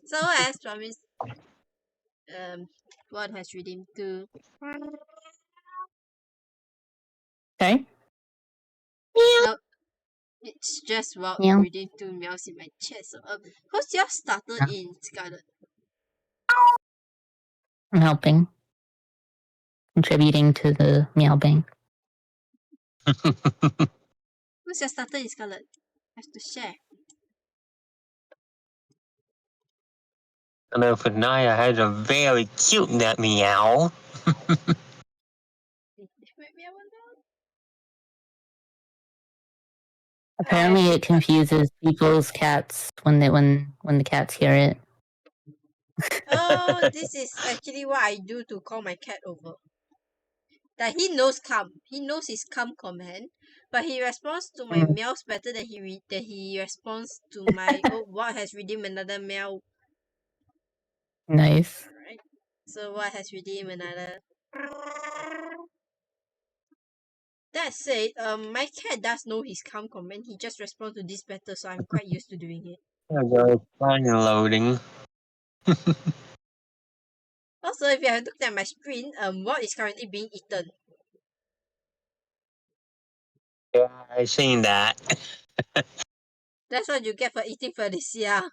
So as promised, God has redeemed 2. Okay. Nope. It's just wow, Meow. redeemed 2 meows in my chat. So who's your starter in Scarlet? I'm helping. Contributing to the meow bank. Who's your starter in Scarlet? Have to share. I know for Naya has a very cute that meow. Apparently, it confuses people's cats when the cats hear it. Oh, this is actually what I do to call my cat over. That he knows come. He knows his come command, but he responds to my meows better than he responds to my what has redeemed another meow. Nice. Alright. So what has redeemed another. That said, my cat does know his come command. He just responds to this better, so I'm quite used to doing it. There we go. It's finally loading. Also, if you have looked at my screen, what is currently being eaten? Yeah, I seen that. That's what you get for eating Felicia.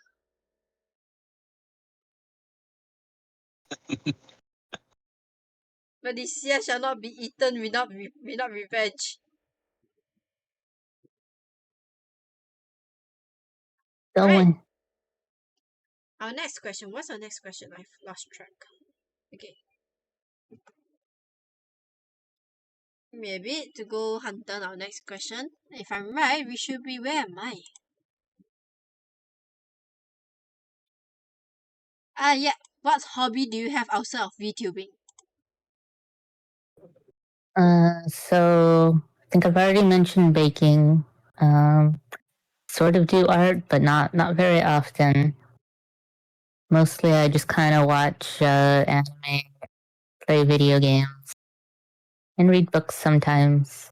Felicia shall not be eaten without revenge. Going. Our next question. What's our next question? I've lost track. Okay. Maybe to go hunt down our next question. If I'm right, we should be where am I? Yeah. What hobby do you have outside of VTubing? So I think I've already mentioned baking. Sort of do art, but not very often. Mostly, I just kind of watch anime, play video games, and read books sometimes.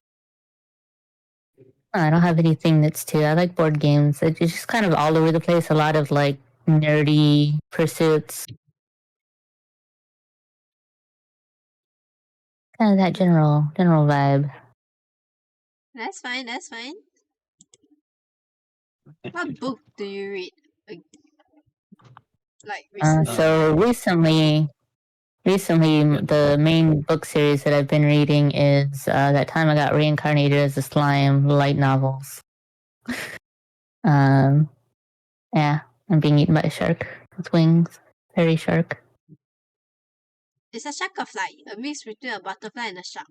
I don't have anything that's too. I like board games. It's just kind of all over the place. A lot of like nerdy pursuits. Kind of that general vibe. That's fine. What book do you read? Like recently? So recently, the main book series that I've been reading is That Time I Got Reincarnated as a Slime light novels. Yeah, I'm being eaten by a shark with wings. Fairy shark. It's a shark or fly, a mix between a butterfly and a shark.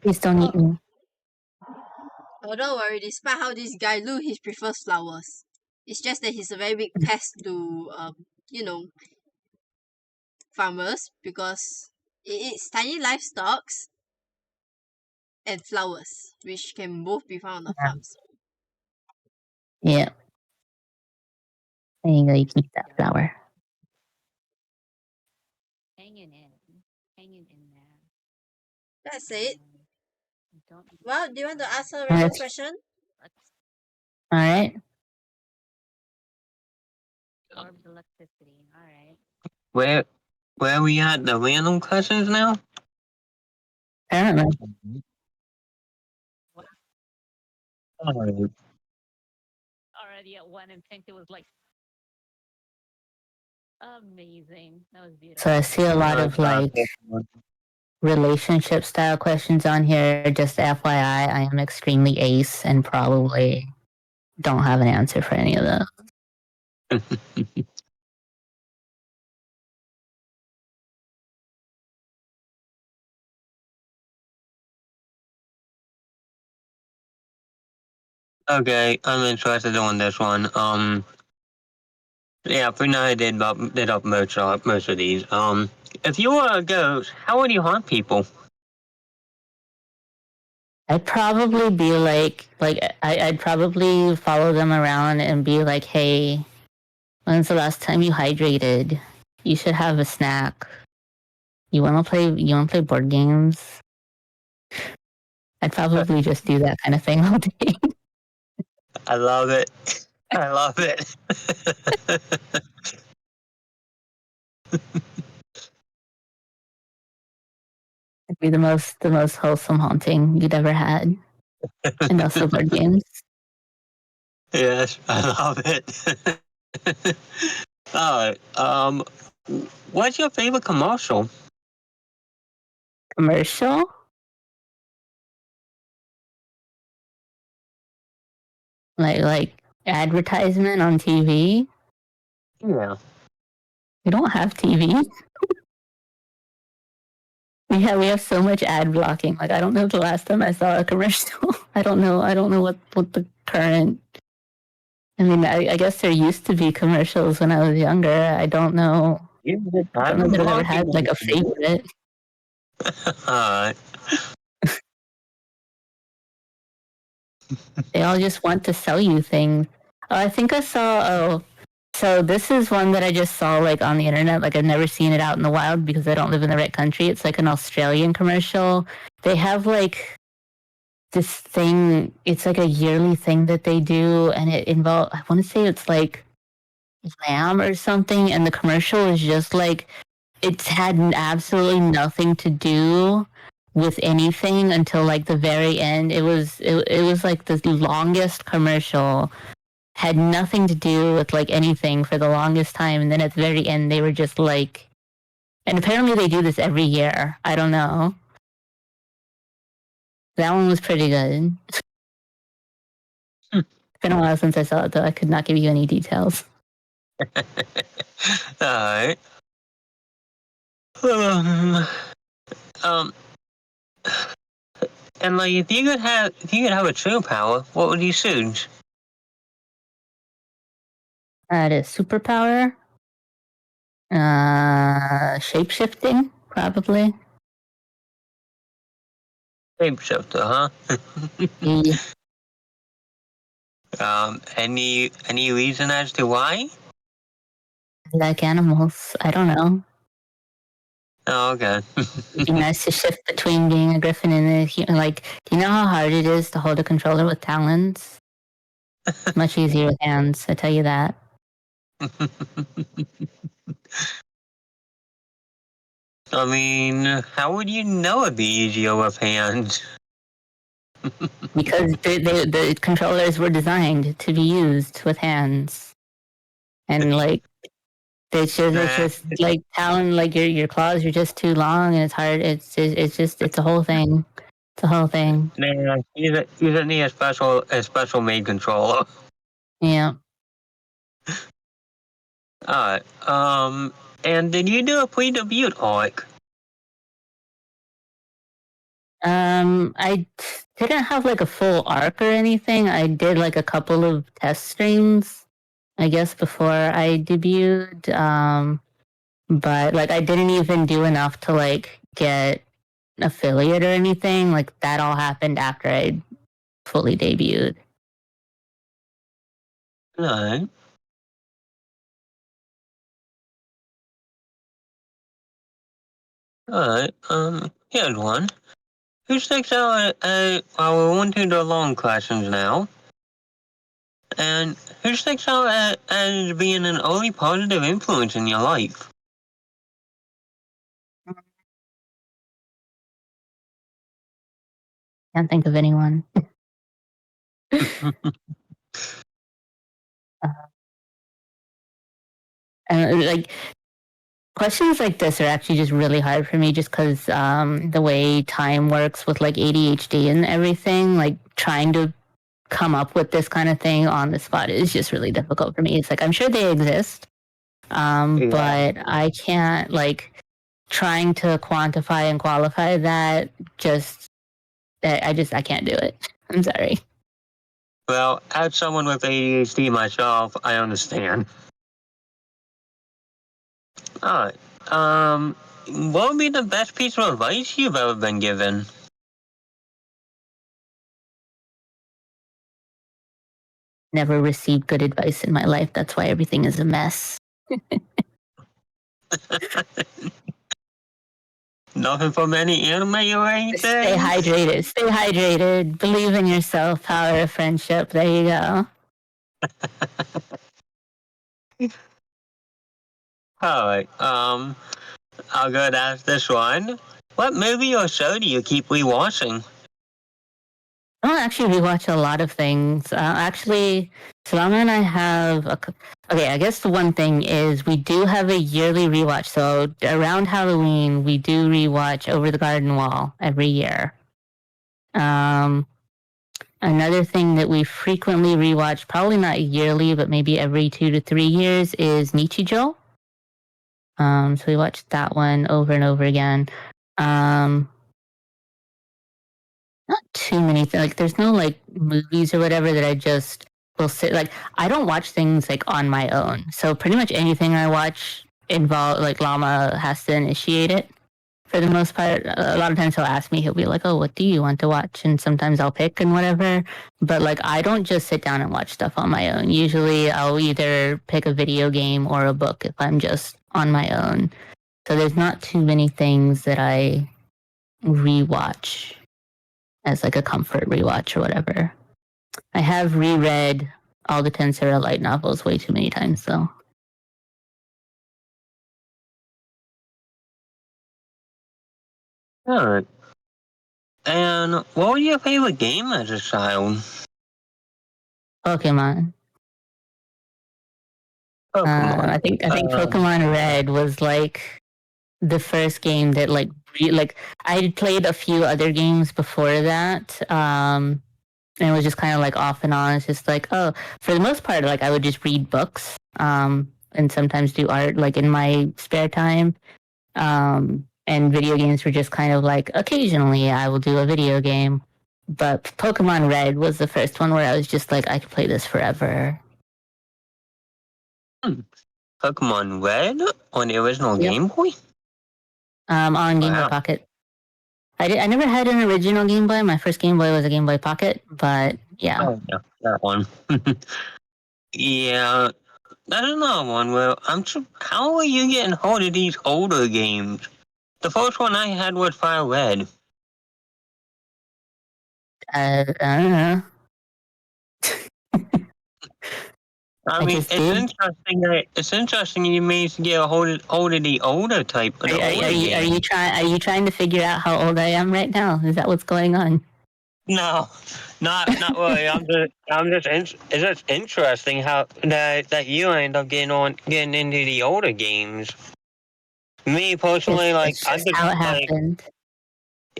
Please don't eat me. Oh, don't worry. Despite how this guy look, he prefers flowers. It's just that he's a very big pest to, farmers because it eats tiny livestock and flowers, which can both be found on the farms. Yeah. There you go. You can eat that flower. Hanging in. hanging in there. That's it. Don't. Well, do you want to ask a random question? All right. Absorb electricity. All right. Where are we at? The random questions now? Apparently. Alright. Already at one, and think it was like amazing. That was beautiful. So I see a lot of like relationship style questions on here. Just FYI, I am extremely ace and probably don't have an answer for any of those. Okay, I'm interested in this one. Yeah, for now I did up most of these. If you were a ghost, how would you haunt people? I'd probably be I'd probably follow them around and be like, hey, when's the last time you hydrated? You should have a snack. You wanna play board games? I'd probably just do that kind of thing all day. I love it. I love it. It'd be the most wholesome haunting you'd ever had. And also board games. Yes, I love it. Alright, what's your favorite commercial? Commercial? Like advertisement on TV? Yeah. We don't have TV. We have so much ad blocking. Like I don't know the last time I saw a commercial. I don't know what the current. I mean, I guess there used to be commercials when I was younger. I don't know. I don't know that I've ever had like a favorite. Alright. They all just want to sell you things. Oh, I think I saw. Oh, so this is one that I just saw like on the internet. Like I've never seen it out in the wild because I don't live in the right country. It's like an Australian commercial. They have like this thing. It's like a yearly thing that they do, and it involves. I want to say it's like lamb or something, and the commercial is just like it's had absolutely nothing to do with anything until like the very end. It was like the longest commercial, had nothing to do with like anything for the longest time, and then at the very end they were just like, and apparently they do this every year. I don't know. That one was pretty good. It's been a while since I saw it though. I could not give you any details. Alright. Um, um, and like if you could have a true power, what would you choose? That is superpower. Shape-shifting, probably. Shapeshifter, huh? Yeah. Any reason as to why? Like animals. I don't know. Oh, okay. It'd be nice to shift between being a griffin and a human. Like, do you know how hard it is to hold a controller with talons? It's much easier with hands, I tell you that. I mean, how would you know it'd be easier with hands? Because the controllers were designed to be used with hands. And like it's just like talon, like your claws are just too long and it's hard. It's a whole thing. It's a whole thing. Nah, you don't need a special made controller. Yeah. Alright. And did you do a pre-debut arc? I didn't have like a full arc or anything. I did like a couple of test streams, I guess, before I debuted. But like I didn't even do enough to like get affiliate or anything. Like that all happened after I fully debuted. Alright. Alright, here's one. Who sticks out we're on to the long questions now. And who sticks out as being an early positive influence in your life? Can't think of anyone. And like questions like this are actually just really hard for me, just because the way time works with like ADHD and everything. Like trying to come up with this kind of thing on the spot is just really difficult for me. It's like I'm sure they exist, Yeah. but I can't like trying to quantify and qualify that. I can't do it. I'm sorry. Well, as someone with ADHD myself, I understand. Alright. What would be the best piece of advice you've ever been given? Never received good advice in my life. That's why everything is a mess. Nothing from any anime or anything? Stay hydrated. Stay hydrated. Believe in yourself. Power of friendship. There you go. Alright, I'll go to ask this one. What movie or show do you keep rewatching? I don't actually rewatch a lot of things. Actually, Salama and I have okay, I guess the one thing is we do have a yearly rewatch. So around Halloween, we do rewatch Over the Garden Wall every year. Another thing that we frequently rewatch, probably not yearly, but maybe every 2 to 3 years, is Nichijou. So we watched that one over and over again. Not too many things. Like, there's no like movies or whatever that I just will sit. Like, I don't watch things like on my own. So pretty much anything I watch involve like Llama has to initiate it. For the most part, a lot of times he'll ask me. He'll be like, "Oh, what do you want to watch?" And sometimes I'll pick and whatever. But like, I don't just sit down and watch stuff on my own. Usually, I'll either pick a video game or a book if I'm just on my own. So there's not too many things that I rewatch as like a comfort rewatch or whatever. I have reread all the Tensura light novels way too many times though. Alright. And what was your favorite game as a child? Pokemon. Pokemon. I think Pokemon Red was like the first game that like I had played a few other games before that. And it was just kind of like off and on. It's just like, oh, for the most part, like I would just read books, and sometimes do art like in my spare time. And video games were just kind of like occasionally I will do a video game. But Pokemon Red was the first one where I was just like, I could play this forever. Pokemon Red on the original Yep. Game Boy? On Game Boy Wow. Pocket. I never had an original Game Boy. My first Game Boy was a Game Boy Pocket, but yeah. Oh, yeah, that one. Yeah, that's another one where how are you getting hold of these older games? The first one I had was Fire Red. I don't know. I I mean, just did. it's interesting you managed to get a hold of the older type of the older games. Are you trying to figure out how old I am right now? Is that what's going on? No, not really. It's just interesting how that you end up getting into the older games. Me personally, It's just how it happened.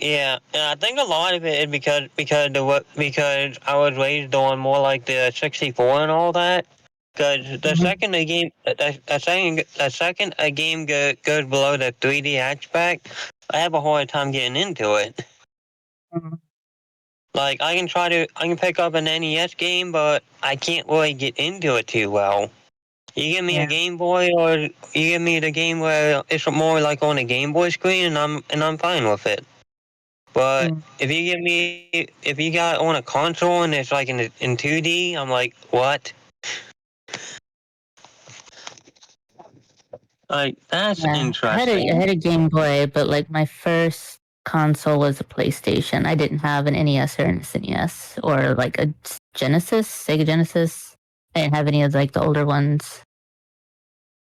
Yeah, and I think a lot of it is because I was raised on more like the 64 and all that. Because the second a game goes below the 3D hatchback, I have a hard time getting into it. Mhm. Like I can pick up an NES game, but I can't really get into it too well. You give me a Game Boy, or you give me the game where it's more like on a Game Boy screen, and I'm fine with it. But if you got on a console and it's like in 2D, I'm like, what? Like, that's Yeah, I interesting. had a Game Boy, but like my first console was a PlayStation. I didn't have an NES or an SNES or like a Genesis, Sega Genesis. I didn't have any of like the older ones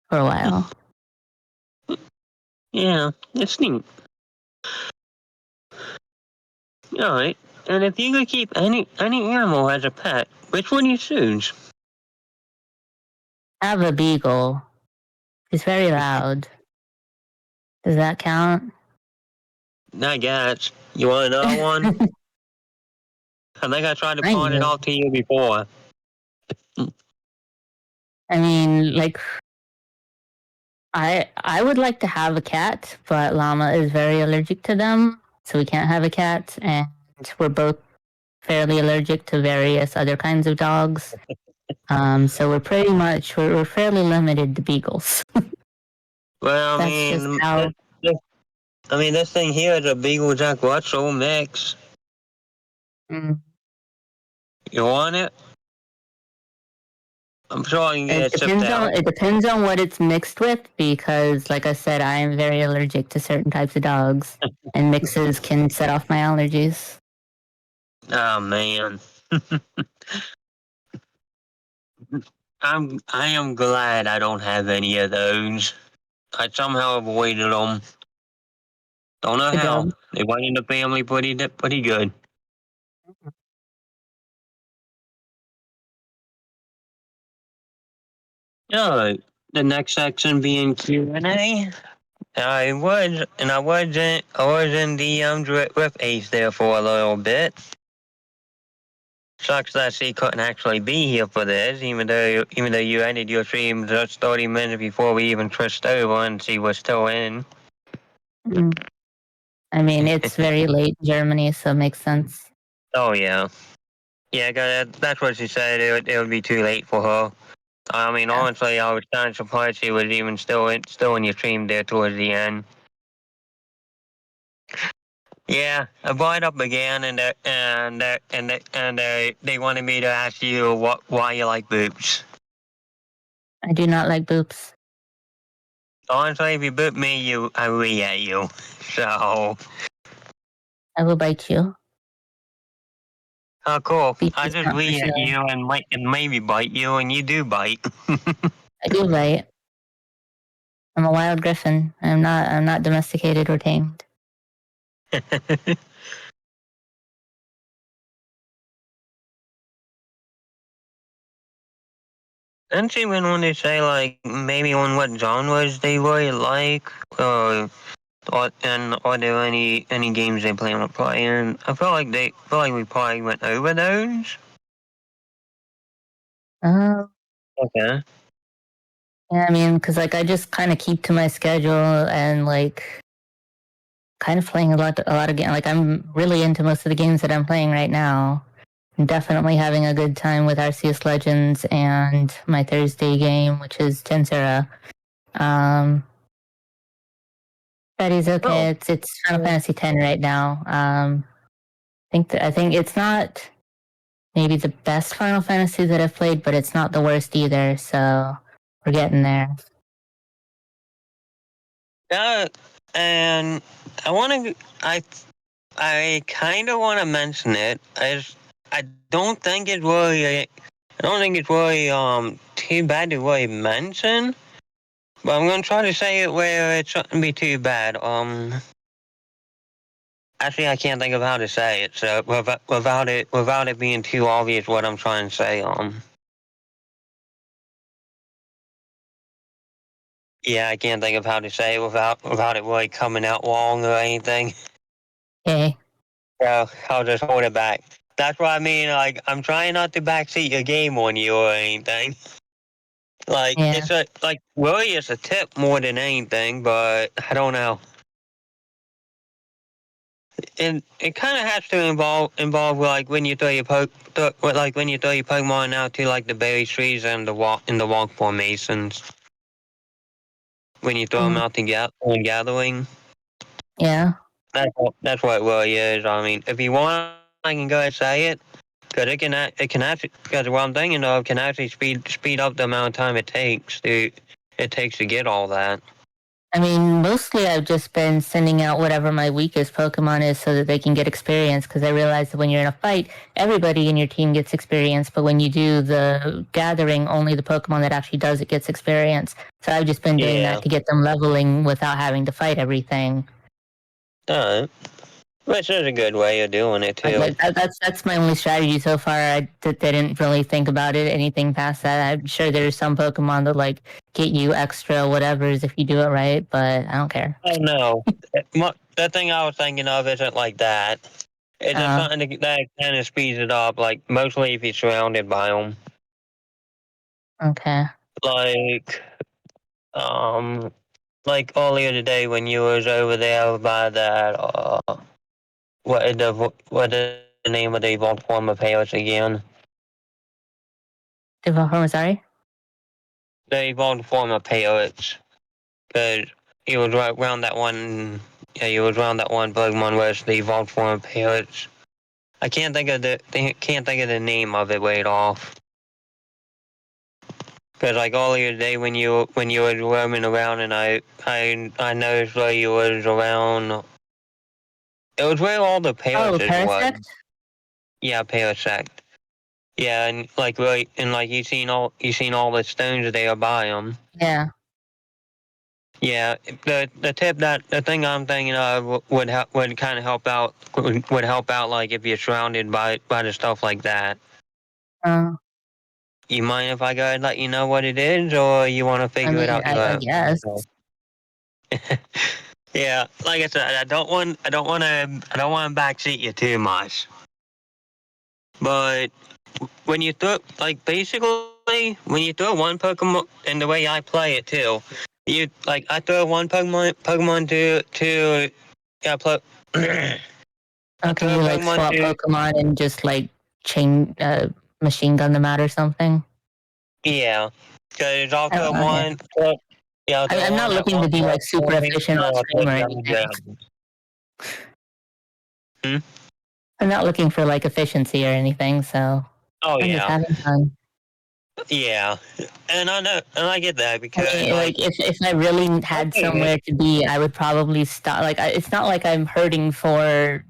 for a while. Yeah, it's neat. Alright. And if you could keep any animal as a pet, which one you choose? I have a beagle. He's very loud. Does that count? I guess. You want another one? I think I tried to Kind pawn it of. off to you before. I mean, like I would like to have a cat, but Llama is very allergic to them, so we can't have a cat, and we're both fairly allergic to various other kinds of dogs. So we're pretty much we're fairly limited to beagles. Well, That's just how. this thing here is a Beagle Jack Russell mix. Mm, You want it? I'm sure I can get it shipped out. it depends on what it's mixed with because, like I said, I am very allergic to certain types of dogs, and mixes can set off my allergies. Oh man. I am glad I don't have any of those. I somehow avoided them. Don't know Good how. job. They went in the family pretty good. Alright. The next section being Q&A. I was in the with Ace there for a little bit. Sucks that she couldn't actually be here for this, even though you ended your stream just 30 minutes before we even switched over and she was still in. Mm. I mean, it's very late in Germany, so it makes sense. Oh yeah. Yeah, that's what she said. It would be too late for her. I mean, Yeah. honestly, I was kind of surprised she was even still in your stream there towards the end. Yeah, I brought it up again, and they wanted me to ask you why you like boobs. I do not like boops. Honestly, if you boop me, I will at you. So, I will bite you. oh cool. Beat I is just not for wee at sale. you and maybe bite you, and you do bite. I do bite. I'm a wild griffin. I'm not domesticated or tamed. And she went on to say like maybe on what genres they really like, and are there any games they plan on playing? I feel like we probably went over those. Uh, Okay. yeah, I mean, because like I just kind of keep to my schedule and like kind of playing a lot of games. Like I'm really into most of the games that I'm playing right now. I'm definitely having a good time with Arceus Legends and my Thursday game, which is Tensura. Um, Betty's okay. Oh, It's Final Fantasy X right now. I think it's not maybe the best Final Fantasy that I've played, but it's not the worst either. So we're getting there. uh, and I want to. I kind of want to mention it. I don't think it's really. I don't think it's really too bad to really mention. But I'm gonna try to say it where it shouldn't be too bad. Actually, I can't think of how to say it. So without it being too obvious, what I'm trying to say. Yeah, I can't think of how to say it without it really coming out wrong or anything. Okay. So I'll just hold it back. That's what I mean. Like I'm trying not to backseat your game on you or anything. Like Yeah. it's really it's a tip more than anything, but I don't know. It kind of has to involve like when you throw your like when you throw your Pokemon out to like the berry trees and the walk formations. When you throw them Mm, out when gathering, yeah. that's what it really is. I mean, if you want, I can go ahead and say it. Because it can actually, because what I'm thinking of can actually speed up the amount of time it takes it takes to get all that. I mean, mostly I've just been sending out whatever my weakest Pokemon is so that they can get experience, because I realize that when you're in a fight, everybody in your team gets experience, but when you do the gathering, only the Pokemon that actually does it gets experience. So I've just been doing that to get them leveling without having to fight everything. Which is a good way of doing it too. Like that's my only strategy so far. I didn't really think about it anything past that. I'm sure there's some Pokemon that like get you extra whatevers if you do it right, but I don't care. Oh no, the thing I was thinking of isn't like that. It's just something that kind of speeds it up. Like mostly if you're surrounded by them. Okay. Like like earlier today when you was over there by that what is the name of the evolved form of Chaos again? Sorry? The evolved form of Chaos. Because he was right around that one. Yeah, he was around that one Pokemon where it's the evolved form of Chaos. I can't think of the name of it right off. Because like earlier today when you was roaming around and I noticed where you was around. It was where all the Chaoses was. Parasect? Yeah, Parasect. Yeah, and like really, and like you seen all the stones there by them. Yeah. Yeah, the thing I'm thinking of would kind of help out. Would help out like if you're surrounded by the stuff like that. You mind if I go and let you know what it is, or you want to figure it out? I guess. Yeah, like I said, I don't want to backseat you too much. But when you throw, like basically, when you throw one Pokemon, and the way I play it too, you like I throw one Pokemon to yeah, Okay, you like swap Pokemon and just like chain machine gun them out or something? Yeah, because I'll throw one. Yeah, I'm not looking to be like super efficient on stream or anything. I'm not looking for like efficiency or anything, so I'm just having fun. Yeah, and I know, and I get that because I mean, like if I really had somewhere to be, I would probably stop. Like it's not like I'm hurting for.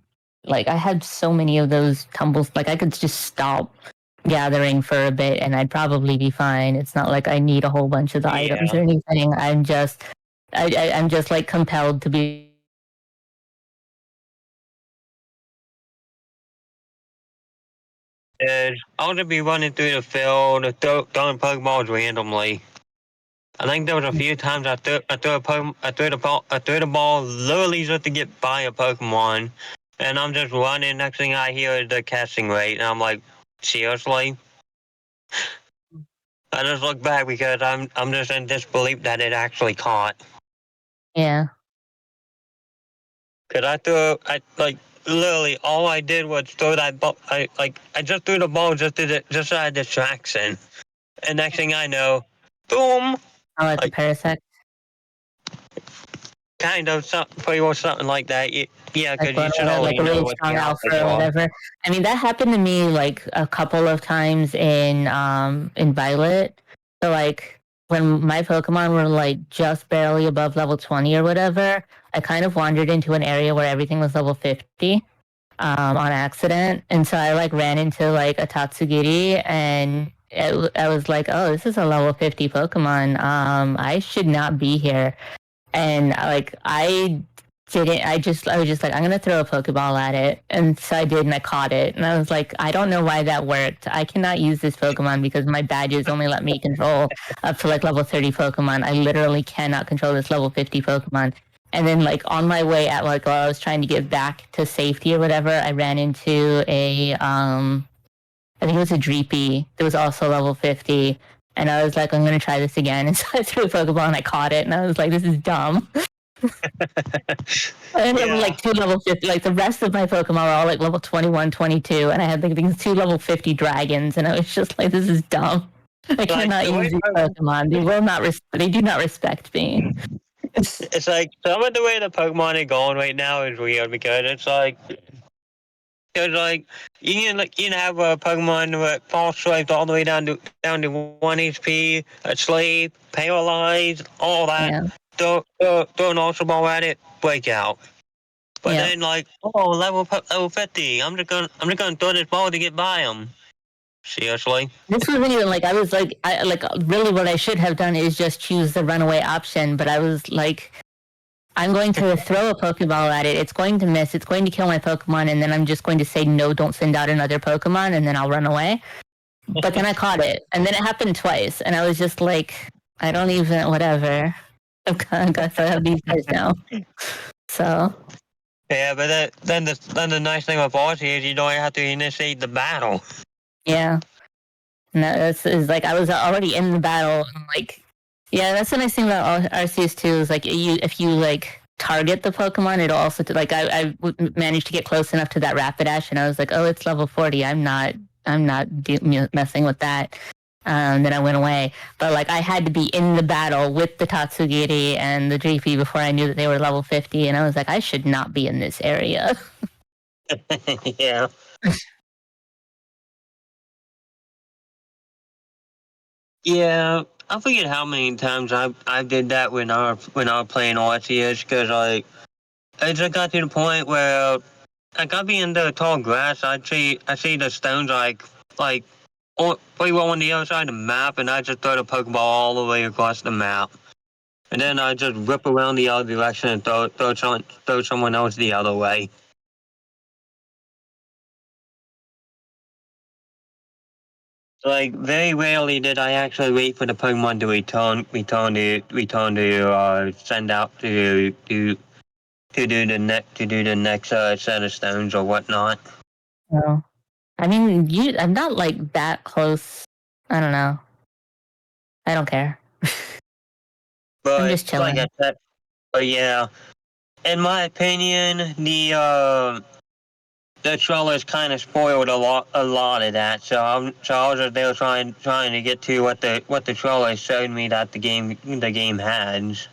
Like I had so many of those tumbles. Like I could just stop gathering for a bit and I'd probably be fine. It's not like I need a whole bunch of the items or anything. I'm just like compelled to be. I'll just be running through the field, throwing Pokeballs randomly. I think there was a few times I threw the ball literally just to get by a Pokemon, and I'm just running. Next thing I hear is the casting rate, and I'm like, seriously? I just look back because I'm just in disbelief that it actually caught. Yeah. Cause I literally all I did was throw that ball. I just threw the ball just as a distraction, and next thing I know, boom. I like the Parasect. Kind of pretty much something like that. Yeah, because you should like a really strong alpha or whatever. I mean, that happened to me like a couple of times in Violet. So like when my Pokemon were like just barely above level 20 or whatever, I kind of wandered into an area where everything was level 50 on accident, and so I like ran into like a Tatsugiri, and I was like, oh, this is a level 50 Pokemon. I should not be here. And like I was just like, I'm gonna throw a Pokeball at it, and so I did, and I caught it, and I was like, I don't know why that worked. I cannot use this Pokemon because my badges only let me control up to like level 30 Pokemon. I literally cannot control this level 50 Pokemon. And then like on my way at like while I was trying to get back to safety or whatever, I ran into a I think it was a Dreepy that was also level 50. And I was like, I'm going to try this again. And so I threw a Pokeball and I caught it. And I was like, this is dumb. And it was like 2 level 50. Like the rest of my Pokemon were all like level 21, 22. And I had like these 2 level 50 dragons. And I was just like, this is dumb. I cannot use these Pokemon. They do not respect me. It's like some of the way the Pokemon are going right now is weird because it's like Cause like you can have a Pokemon with false stripes all the way down to 1 HP, asleep, paralyzed, all that. Yeah. Throw an Ultra Ball at it, break out. But Yeah. then like, oh, level 50. I'm just gonna throw this ball to get by him. Seriously. This wasn't even like I was like I like really what I should have done is just choose the runaway option, but I was like I'm going to throw a Pokeball at it. It's going to miss. It's going to kill my Pokemon, and then I'm just going to say no. Don't send out another Pokemon, and then I'll run away. But then I caught it, and then it happened twice, and I was just like, I don't even whatever. I guess I have these guys now. So Yeah, but then the nice thing with Archie is you don't have to initiate the battle. yeah, and that's is like I was already in the battle. And like, yeah, that's the nice thing about Arceus too. Is like if you like target the Pokemon, it'll also like I managed to get close enough to that Rapidash, and I was like, oh, it's level 40. I'm not messing with that. Then I went away, but like I had to be in the battle with the Tatsugiri and the Dreepy before I knew that they were level 50, and I was like, I should not be in this area. Yeah. Yeah, I forget how many times I did that when I was playing Arceus because like it just got to the point where I got me in the tall grass. I see the stones like pretty well on the other side of the map, and I just throw the Pokeball all the way across the map, and then I just whip around the other direction and throw someone else the other way. Like very rarely did I actually wait for the Pokemon to return to send out to do the next set of stones or whatnot. So, I mean, I'm not like that close. I don't know. I don't care. I'm But just like I chilling. said, but yeah, in my opinion, the trailers kind of spoiled a lot of that. So I was just there trying to get to what the trailers showed me that the game has.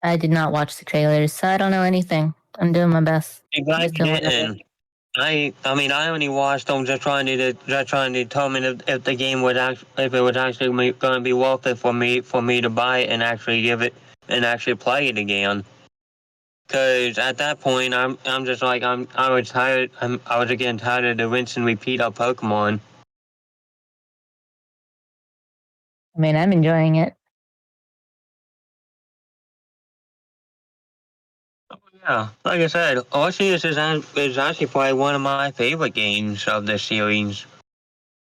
I did not watch the trailers, so I don't know anything. I'm doing my best. I'm I'm glad just you doing whatever. didn't. I only watched them just trying to determine if the game if it was actually going to be worth it for me to buy it and actually give it and actually play it again. Because at that point, I'm just like I was tired. I was again tired of the rinse and repeat of Pokemon. I mean, I'm enjoying it. Yeah, like I said, Arceus is actually probably one of my favorite games of the series.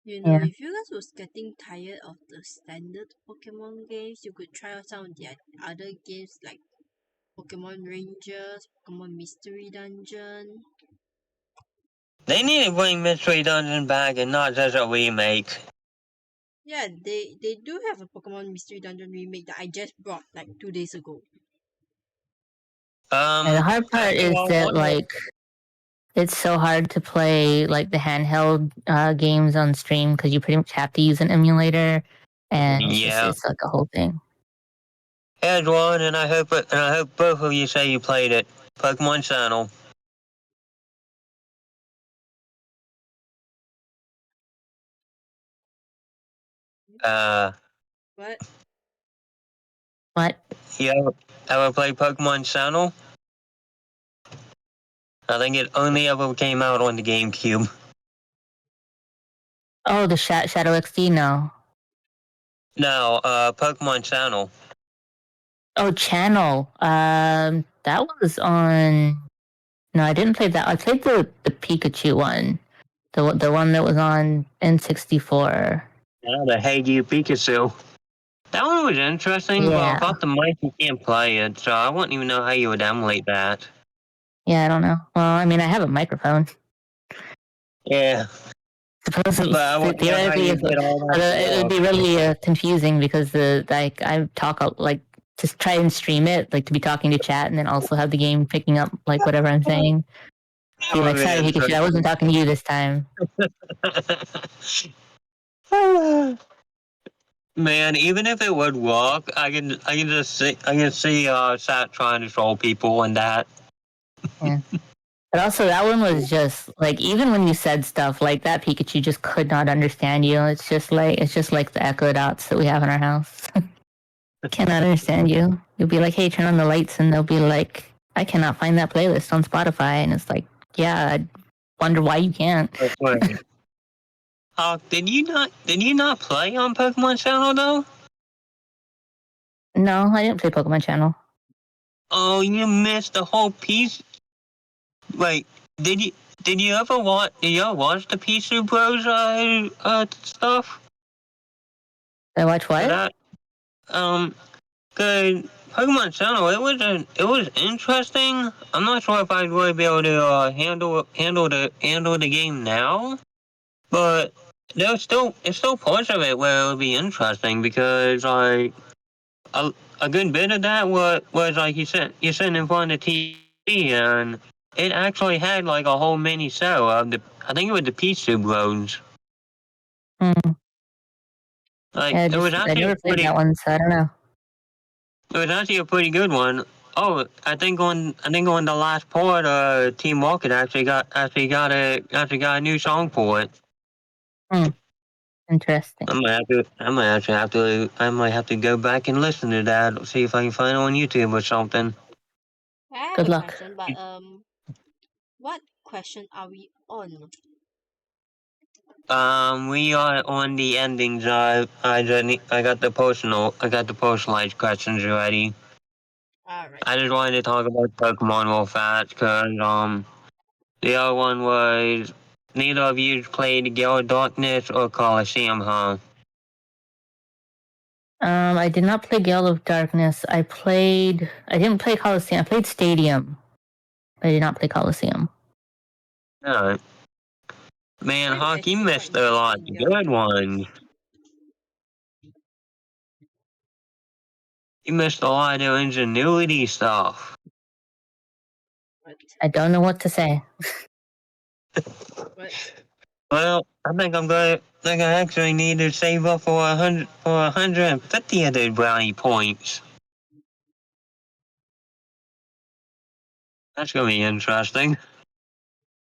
You know, Yeah. if you guys was getting tired of the standard Pokemon games, you could try out some of the other games like Pokemon Rangers, Pokemon Mystery Dungeon. They need to bring Mystery Dungeon back and not just a remake. Yeah, they do have a Pokemon Mystery Dungeon remake that I just bought like 2 days ago. And the hard part Actually, is that like it's so hard to play like the handheld games on stream because you pretty much have to use an emulator, and yeah. it's like a whole thing. Here's one, and I hope both of you say you played it. Pokemon Channel. What? What? You ever played Pokemon Channel? I think it only ever came out on the GameCube. Oh, the Shadow XD? No. No, Pokemon Channel. Oh, Channel. That was on. No, I didn't play that. I played the Pikachu one, the one that was on N64. Yeah, the Hey You Pikachu. That one was interesting, but Yeah, without the mic, you can't play it, so I wouldn't even know how you would emulate that. yeah. I don't know. Well, I mean, I have a microphone. Yeah, Supposedly, but I wouldn't know how theoretically, you get all that to it would work. be really confusing because I talk like to try and stream it, like to be talking to chat, and then also have the game picking up like whatever I'm saying. That Be would like, be sorry, Pikachu, I wasn't talking to you this time. interesting. Man, even if it would work, I can see Sat trying to troll people and that. Yeah. But also, that one was just like, even when you said stuff like that, Pikachu just could not understand you. It's just like the Echo Dots that we have in our house. Cannot understand you. You'll be like, "Hey, turn on the lights," and they'll be like, "I cannot find that playlist on Spotify," and it's like, "Yeah, I wonder why you can't." Wait. Did you not play on Pokemon Channel though? No, I didn't play Pokemon Channel. Oh, you missed the whole piece. Wait, did you did you ever watch the Pichu Bros stuff? I watch For what? that good Pokemon Channel. It was interesting. I'm not sure if I'd really be able to handle the game now, but it's still parts of it where it would be interesting because like a good bit of that was like you're sitting in front of the TV and it actually had like a whole mini show of the I think it was the Pichu Bros. Hmm. Like Yeah, it was I actually never played that one, so I don't know. it was actually a pretty good one. Oh, I think on the last part, Team Rocket actually got a new song for it. Hmm. Interesting. I might have to go back and listen to that. See if I can find it on YouTube or something. I have Good a luck. question, but what question are we on? We are on the endings. I got the personalized questions ready. Alright. I just wanted to talk about Pokemon real fast because the other one was neither of you played Gale of Darkness or Coliseum, huh? I did not play Gale of Darkness. I didn't play Coliseum. I played Stadium. I did not play Coliseum. No. Man, I'm Hawk, you actually quite missed a interested lot in of Girl good Darkness. ones. You missed a lot of the ingenuity stuff. What? I don't know what to say. What? Well, I think I actually need to save up for 150 of those brownie points. That's gonna be interesting.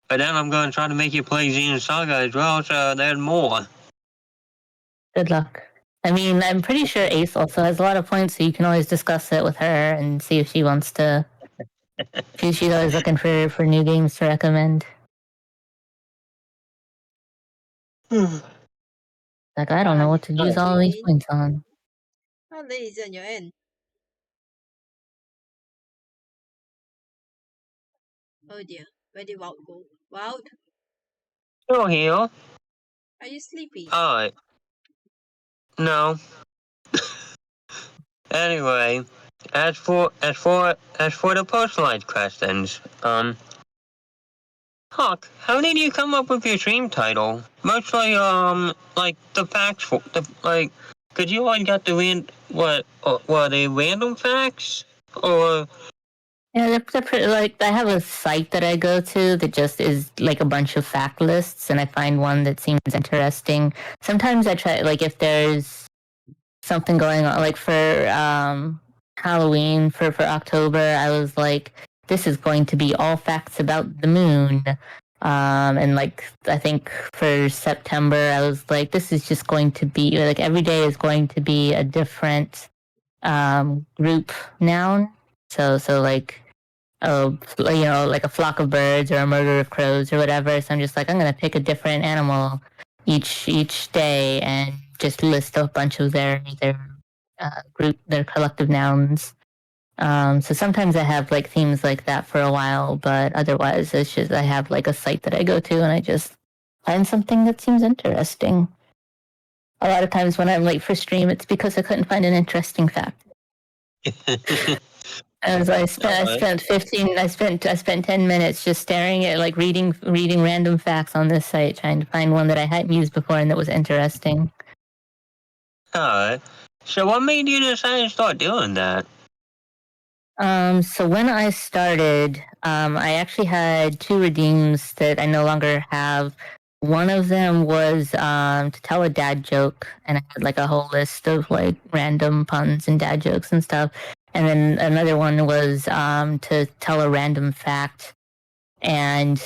But then I'm gonna try to make you play Xenosaga Saga as well, so there's more. Good luck. I mean, I'm pretty sure Ace also has a lot of points, so you can always discuss it with her and see if she wants to. She's always looking for new games to recommend. Like, I don't know what to use all these Eugene? points on. How late is it on your end? Oh dear. Where did Wout go? Wout? Still here. Are you sleepy? No. Anyway, as for the personalized questions, Hawk, how did you come up with your stream title? Mostly, like the facts for the like, could you like got the what the random facts or Yeah, they're pretty, like, I have a site that I go to that just is like a bunch of fact lists, and I find one that seems interesting. Sometimes I try, like, if there's something going on, like for Halloween for October, I was like, this is going to be all facts about the moon. And like, I think for September, I was like, this is just going to be like every day is going to be a different group noun. So like, oh, you know, like a flock of birds or a murder of crows or whatever. So I'm just like, I'm gonna pick a different animal each day and just list a bunch of their collective nouns. So sometimes I have like themes like that for a while, but otherwise it's just I have like a site that I go to and I just find something that seems interesting. A lot of times when I'm late for stream, it's because I couldn't find an interesting fact. As I spent 10 minutes just staring at like reading random facts on this site, trying to find one that I hadn't used before and that was interesting. Alright. So what made you decide to start doing that? So when I started, I actually had two redeems that I no longer have. One of them was to tell a dad joke, and I had like a whole list of like random puns and dad jokes and stuff. And then another one was to tell a random fact. and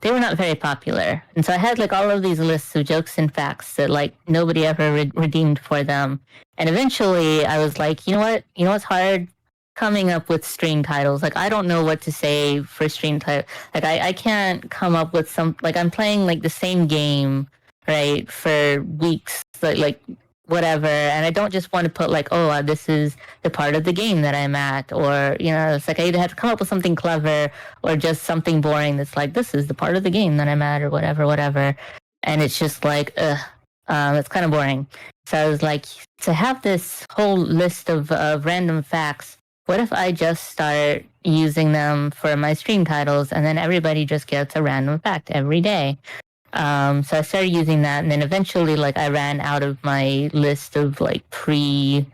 they were not very popular. And so I had like all of these lists of jokes and facts that like nobody ever redeemed for them. And eventually I was like, you know what? You know what's hard? Coming up with stream titles. Like I don't know what to say for stream title. Like I can't come up with some, like I'm playing like the same game, right, for weeks, like whatever. And I don't just want to put like, oh, this is the part of the game that I'm at, or it's like I either have to come up with something clever or just something boring that's like, this is the part of the game that I'm at, or whatever. And it's just like, it's kind of boring. So I was like, to have this whole list of random facts, what if I just start using them for my stream titles, and then everybody just gets a random fact every day? So I started using that, and then eventually, like, I ran out of my list of like pre-decided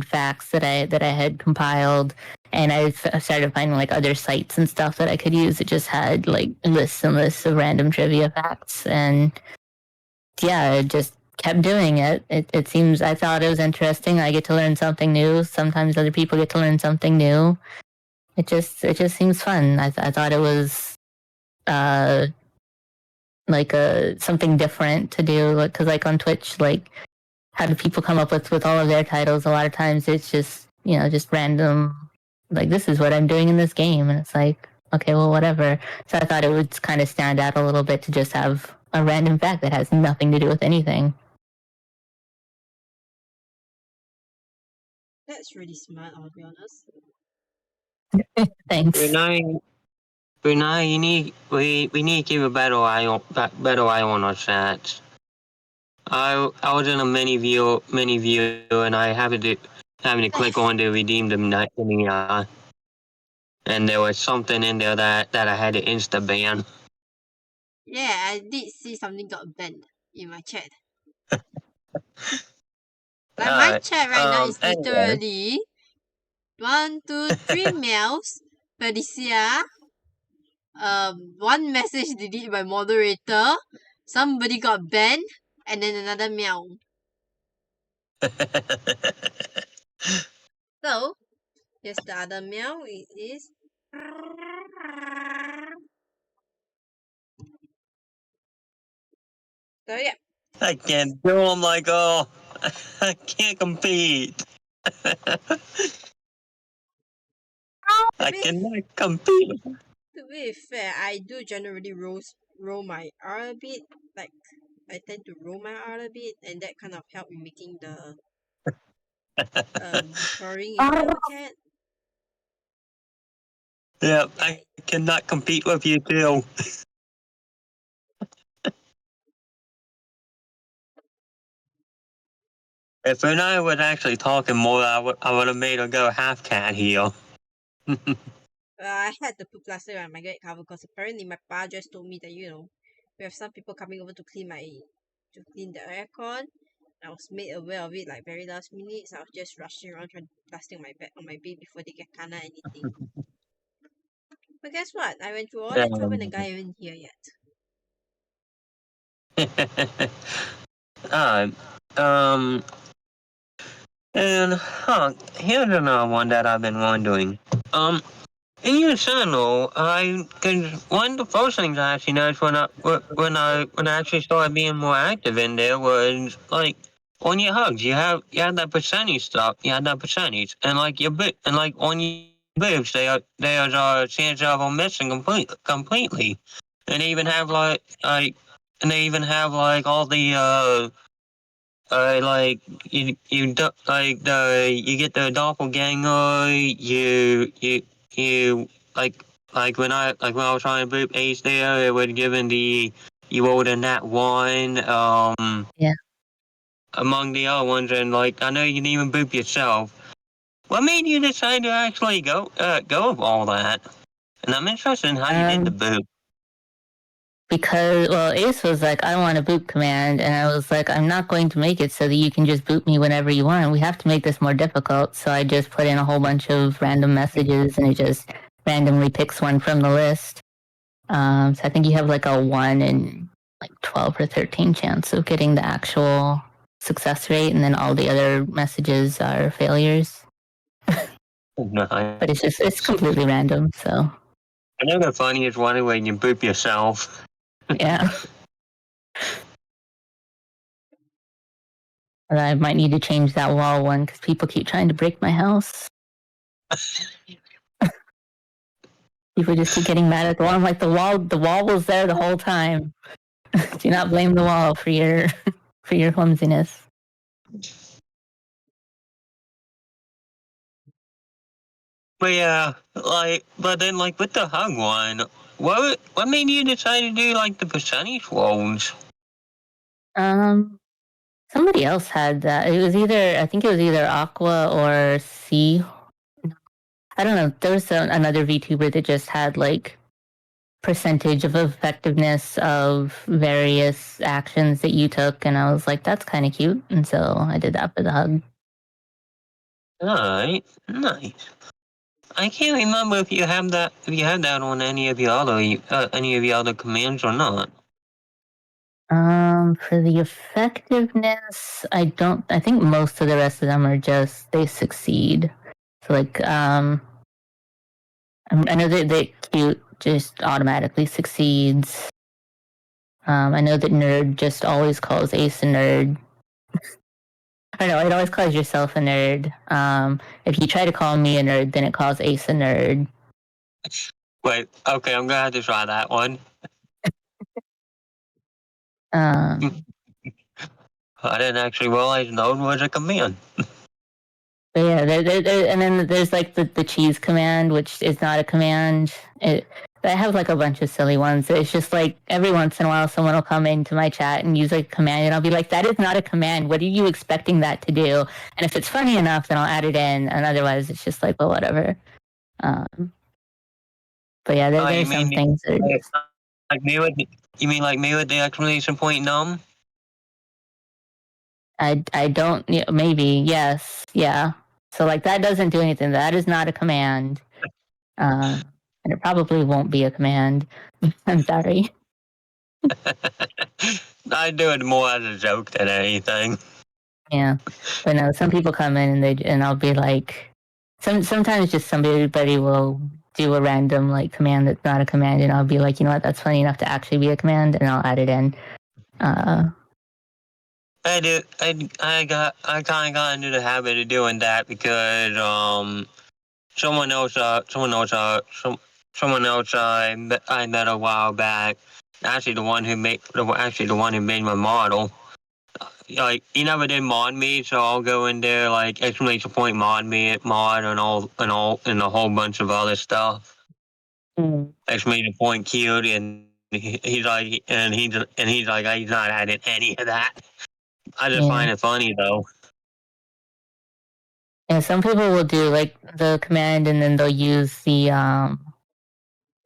facts that I had compiled, and I started finding like other sites and stuff that I could use that just had like lists and lists of random trivia facts, and yeah, I just kept doing it. It seems, I thought it was interesting. I get to learn something new. Sometimes other people get to learn something new. It just seems fun. I thought it was like something different to do, because like on Twitch, like how do people come up with all of their titles? A lot of times it's just just random, like this is what I'm doing in this game, and it's like, okay, well, whatever. So I thought it would kind of stand out a little bit to just have a random fact that has nothing to do with anything. That's really smart, I'll be honest. Thanks. Brunei, we need to keep a better eye on our chats. I was in a mini view, and I having to click on to redeem them, and there was something in there that I had to insta ban. Yeah, I did see something got banned in my chat. Like my chat right now is Anyway. literally 1, 2, 3 meows, Felicia, one message deleted by moderator, somebody got banned, and then another meow. So, here's the other meow. It is. So yeah. I can't do them like, oh, I can't compete. I cannot compete. To be fair, I do generally roll my R a bit. Like, I tend to roll my R a bit, and that kind of help in making the purring if I look at. Yeah, I cannot compete with you too. If I was actually talking more, I would have made her go half cat here. I had to put plaster on my gate cover because apparently my pa just told me that we have some people coming over to clean the aircon. I was made aware of it like very last minute, so I was just rushing around trying to plastic my bed on my bed before they get kana anything. But guess what? I went through all that trouble and the guy isn't here yet. And here's another one that I've been wondering. In your channel, cause one of the first things I actually noticed when I actually started being more active in there was like on your hugs, you had that percentage stuff, and like and like on your boobs, there's a chance of them missing completely, and they even have like all the like you get the doppelganger, you like when I was trying to boop Ace there, it would given the you rolled in that one Yeah. among the other ones, and like I know you didn't even boop yourself. What made you decide to actually go with all that? And I'm interested in how you did the boop. Because, well, Ace was like, I want a boot command, and I was like, I'm not going to make it so that you can just boot me whenever you want. We have to make this more difficult. So I just put in a whole bunch of random messages, and it just randomly picks one from the list. So I think you have like a 1 in like 12 or 13 chance of getting the actual success rate, and then all the other messages are failures. No, but it's completely random. So I know the funniest one is when you poop yourself. yeah, but I might need to change that wall one because people keep trying to break my house. People just keep getting mad at the wall. I'm like, the wall was there the whole time. Do not blame the wall for your for your clumsiness. But yeah, but then with the hug one, what made you decide to do the percentage rolls? Somebody else had that. It was either I think it was either Aqua or C. I don't know. There was another VTuber that just had percentage of effectiveness of various actions that you took, and I was like, that's kind of cute, and so I did that for the hug. Alright, nice. I can't remember if you have that on any of your other commands or not. For the effectiveness, I think most of the rest of them are just they succeed. So I know that cute just automatically succeeds. I know that nerd just always calls Ace a nerd. I know it always calls yourself a nerd. If you try to call me a nerd, then it calls Ace a nerd. Wait, okay, I'm gonna have to try that one. Um, I didn't actually realize node was a command. but yeah, and then there's the cheese command, which is not a command. I have a bunch of silly ones. It's just every once in a while someone will come into my chat and use a command, and I'll be like, that is not a command. What are you expecting that to do? And if it's funny enough, then I'll add it in, and otherwise it's just well, whatever. But yeah, there's some things that are just... You mean like me with the exclamation point num? I don't, maybe, yes, yeah. So that doesn't do anything. That is not a command. And it probably won't be a command. I'm sorry. I do it more as a joke than anything. Yeah. But no, some people come in and I'll be like, sometimes just somebody will do a random command that's not a command, and I'll be like, you know what, that's funny enough to actually be a command, and I'll add it in. I do. I kind of got into the habit of doing that because someone else I met a while back. Actually, the one who made my model. He never did mod me, so I'll go in there exclamation point mod me, mod and a whole bunch of other stuff. Exclamation point cute, and he's like he's not adding any of that. I just find it funny though. Yeah, some people will do the command and then they'll use the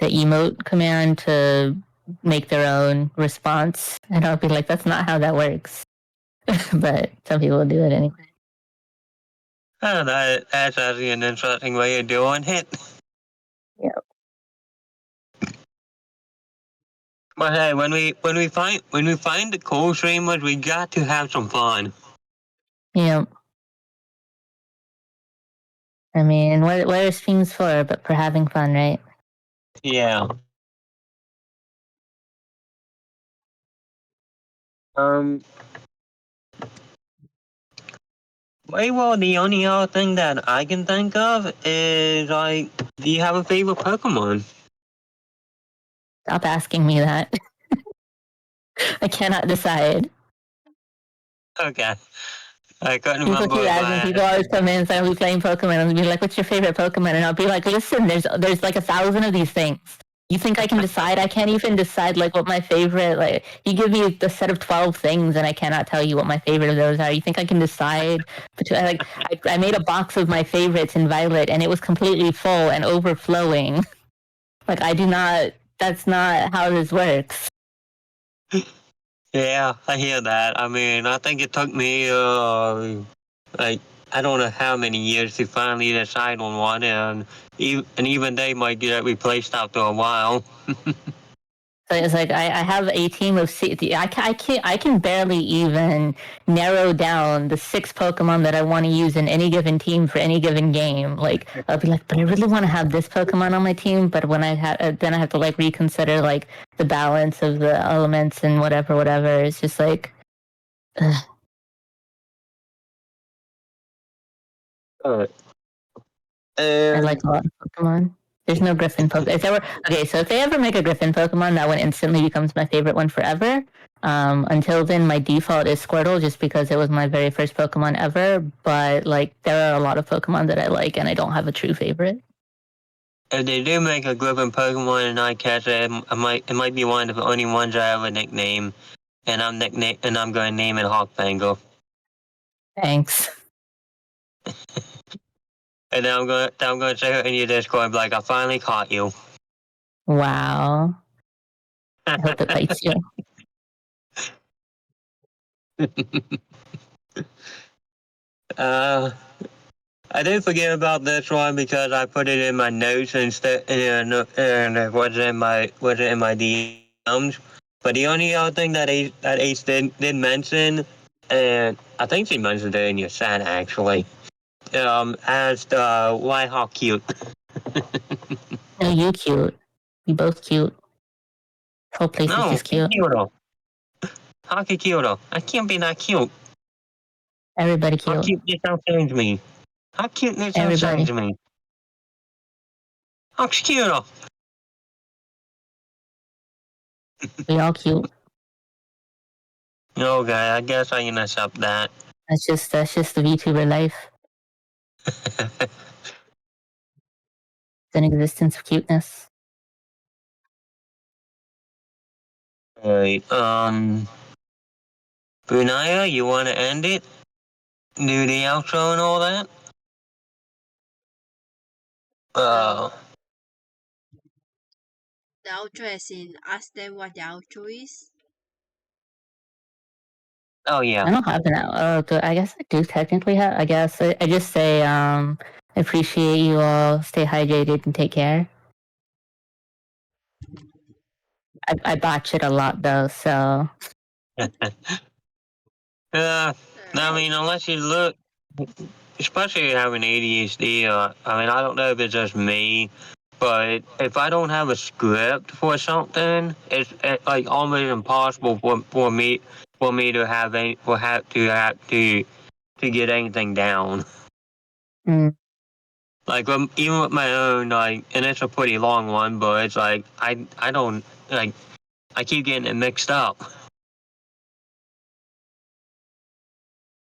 emote command to make their own response, and I'll be like, that's not how that works. But some people will do it anyway. Oh, that's actually an interesting way of doing it. Yeah. But hey, when we find the cool streamers, we got to have some fun. Yeah. I mean, what are streams for but for having fun, right? Yeah. Well, the only other thing that I can think of is do you have a favorite Pokemon? Stop asking me that. I cannot decide. Okay. I couldn't People remember keep if asking. People always come in and say, "I'll be playing Pokemon," and they'll be like, "What's your favorite Pokemon?" And I'll be like, "Listen, there's 1,000 of these things. You think I can decide? I can't even decide what my favorite. You give me the set of 12 things, and I cannot tell you what my favorite of those are. You think I can decide between I made a box of my favorites in Violet, and it was completely full and overflowing. I do not. That's not how this works." Yeah, I hear that. I mean, I think it took me I don't know how many years to finally decide on one, and even they might get replaced after a while. So it's like I have a team of I can barely even narrow down the 6 Pokemon that I want to use in any given team for any given game. Like I'll be like, but I really want to have this Pokemon on my team. But when I then I have to like reconsider like the balance of the elements and whatever. It's just like, ugh. I like a lot of Pokemon. There's no Griffin Pokemon. So if they ever make a Griffin Pokemon, that one instantly becomes my favorite one forever. Until then, my default is Squirtle, just because it was my very first Pokemon ever. But like, there are a lot of Pokemon that I like, and I don't have a true favorite. If they do make a Griffin Pokemon and I catch it, it might be one of the only ones I have a nickname, and I'm going to name it Hawk Fangor. Thanks. And then I'm going to say it in your Discord and be like, I finally caught you. Wow. I hope it bites you. I did forget about this one because I put it in my notes instead, and it wasn't in my DMs. But the only other thing that Ace did mention, and I think she mentioned it in your chat actually, as the why how cute. No, you cute. You both cute. The whole place is just cute. How cute? I can't be that cute. Everybody cute. How cute this sounds me. How cute this Everybody. sounds me. How cute? We all cute. Okay, I guess I can accept that. That's just the VTuber life. It's an existence of cuteness. Alright, Brunaya, you want to end it? Do the outro and all that? The outro as in ask them what the outro is. Oh yeah. I don't have an outro. I guess I do technically have. I guess I just say appreciate you all. Stay hydrated and take care. I botch it a lot though, so. I mean, unless you look, especially having ADHD, I mean, I don't know if it's just me, but if I don't have a script for something, it's like almost impossible for me to have to get anything down. Mm. Like even with my own, like, and it's a pretty long one, but it's like I don't like, I keep getting it mixed up.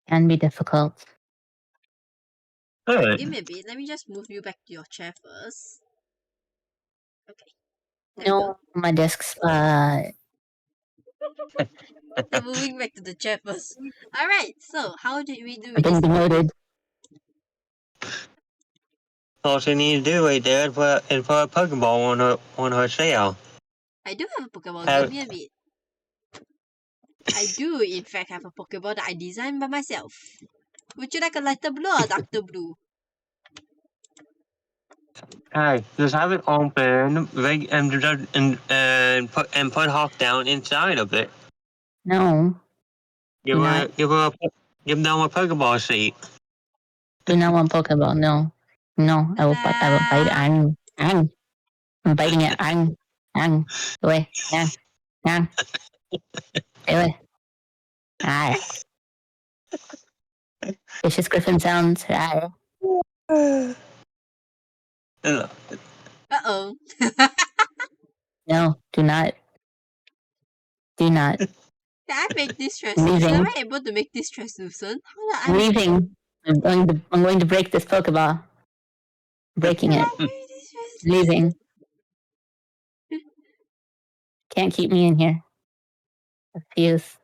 Can be difficult. Good. Give me a bit. Let me just move you back to your chair first. Okay. There No, my desk spot. They're moving back to the chair first. Alright, so how did we do I've with been this? demoted. All she needs to do right there is put a Pokeball on her shell. I do have a Pokeball, give me a bit. I do in fact have a Pokeball that I designed by myself. Would you like a lighter blue or darker blue? Hey, just have it open, and put Hawk down inside of it. No. Give them a Pokeball seat. Do not want Pokeball. No. No. I will bite. Ang. I'm biting it. Ang. Go away. Stay away. Ah. Vicious Griffin sounds. Ah. Uh-oh. No, do not. Do not. Can I make this translucent? Am I able to make this translucent? How do I Leaving. I'm going to break this Pokeball. Breaking it. Leaving. Can't keep me in here. Refuse.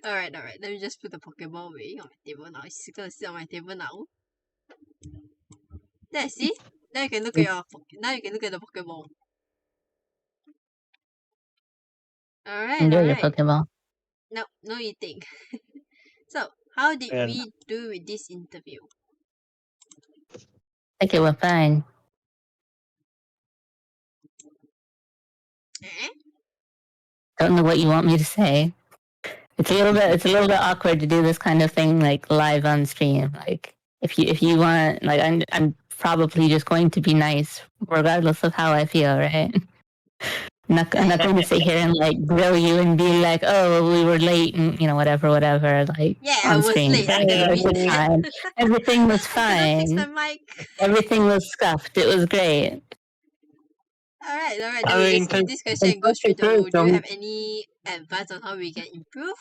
Alright. Let me just put the Pokeball away on my table now. It's gonna sit on my table now. There, see? Now you can look at the Pokeball. Alright. Enjoy your Pokeball. No eating. So, how did we do with this interview? think it went fine. Eh? Don't know what you want me to say. It's a little bit awkward to do this kind of thing like live on stream. Like if you want, like I'm probably just going to be nice regardless of how I feel, right? I'm not going to sit here and like grill you and be like, oh, we were late and whatever, like Yeah, I on was stream. late. I Hey, can admit it's that. fine. Everything was I couldn't fix my fine. mic. Everything was scuffed. It was great. Alright. Then I we mean, skip this question and go straight to, do you some, have any advice on how we can improve?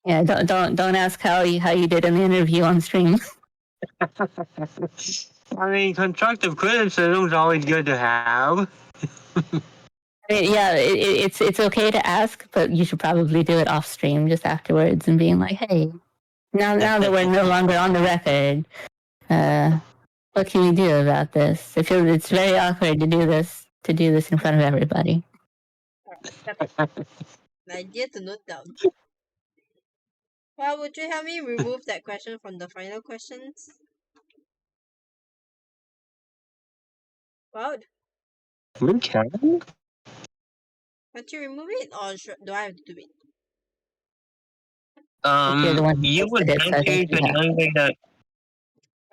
Yeah, don't ask how you did in the interview on stream. I mean, constructive criticism is always good to have. Yeah, it's okay to ask, but you should probably do it off stream just afterwards and being like, hey, now that we're no longer on the record, what can we do about this? I feel it's very awkward to do this in front of everybody. An idea to note down. Well, would you help me remove that question from the final questions? Well, Okay. can't you remove it, or do I have to do it? You're the one who You would posted it, so I have to, think you but the have. only way that,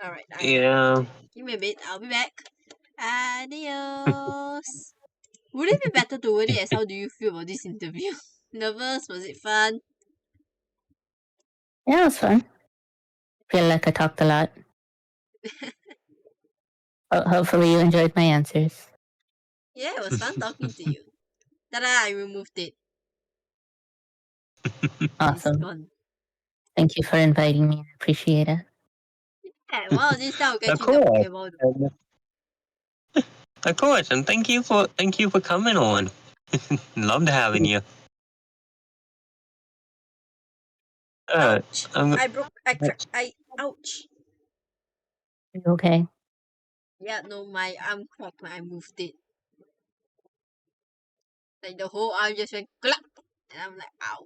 Alright, yeah. give me a bit, I'll be back. Adios. Would it be better to word it as how do you feel about this interview? Nervous? Was it fun? Yeah, it was fun. Feel like I talked a lot. Hopefully you enjoyed my answers. Yeah, it was fun talking to you. Ta-da, I removed it. It's Awesome. gone. Thank you for inviting me. I appreciate it. Yeah, well, this time we'll get Of you the course. Pokeball. Of course, and thank you for coming on. Loved having you. Ouch! I'm, Ouch! Are you okay? Yeah, no, my arm cracked when I moved it. Like the whole arm just went clap, and I'm like, ow.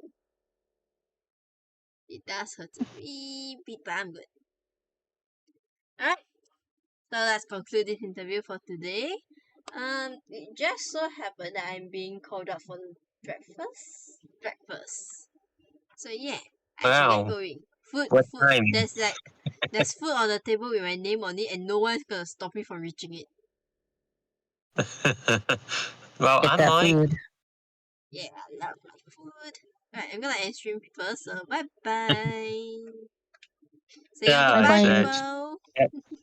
It does hurt a wee bit, but I'm good. Alright, so let's conclude this interview for today. It just so happened that I'm being called up for breakfast. So yeah, I should get wow. going. Food. What time? There's food on the table with my name on it, and no one's gonna stop me from reaching it. Well, Get I that might. food. Yeah, I love my food. Alright, I'm gonna end stream people, so bye bye. Say Yeah, goodbye, Bye-bye. that's people.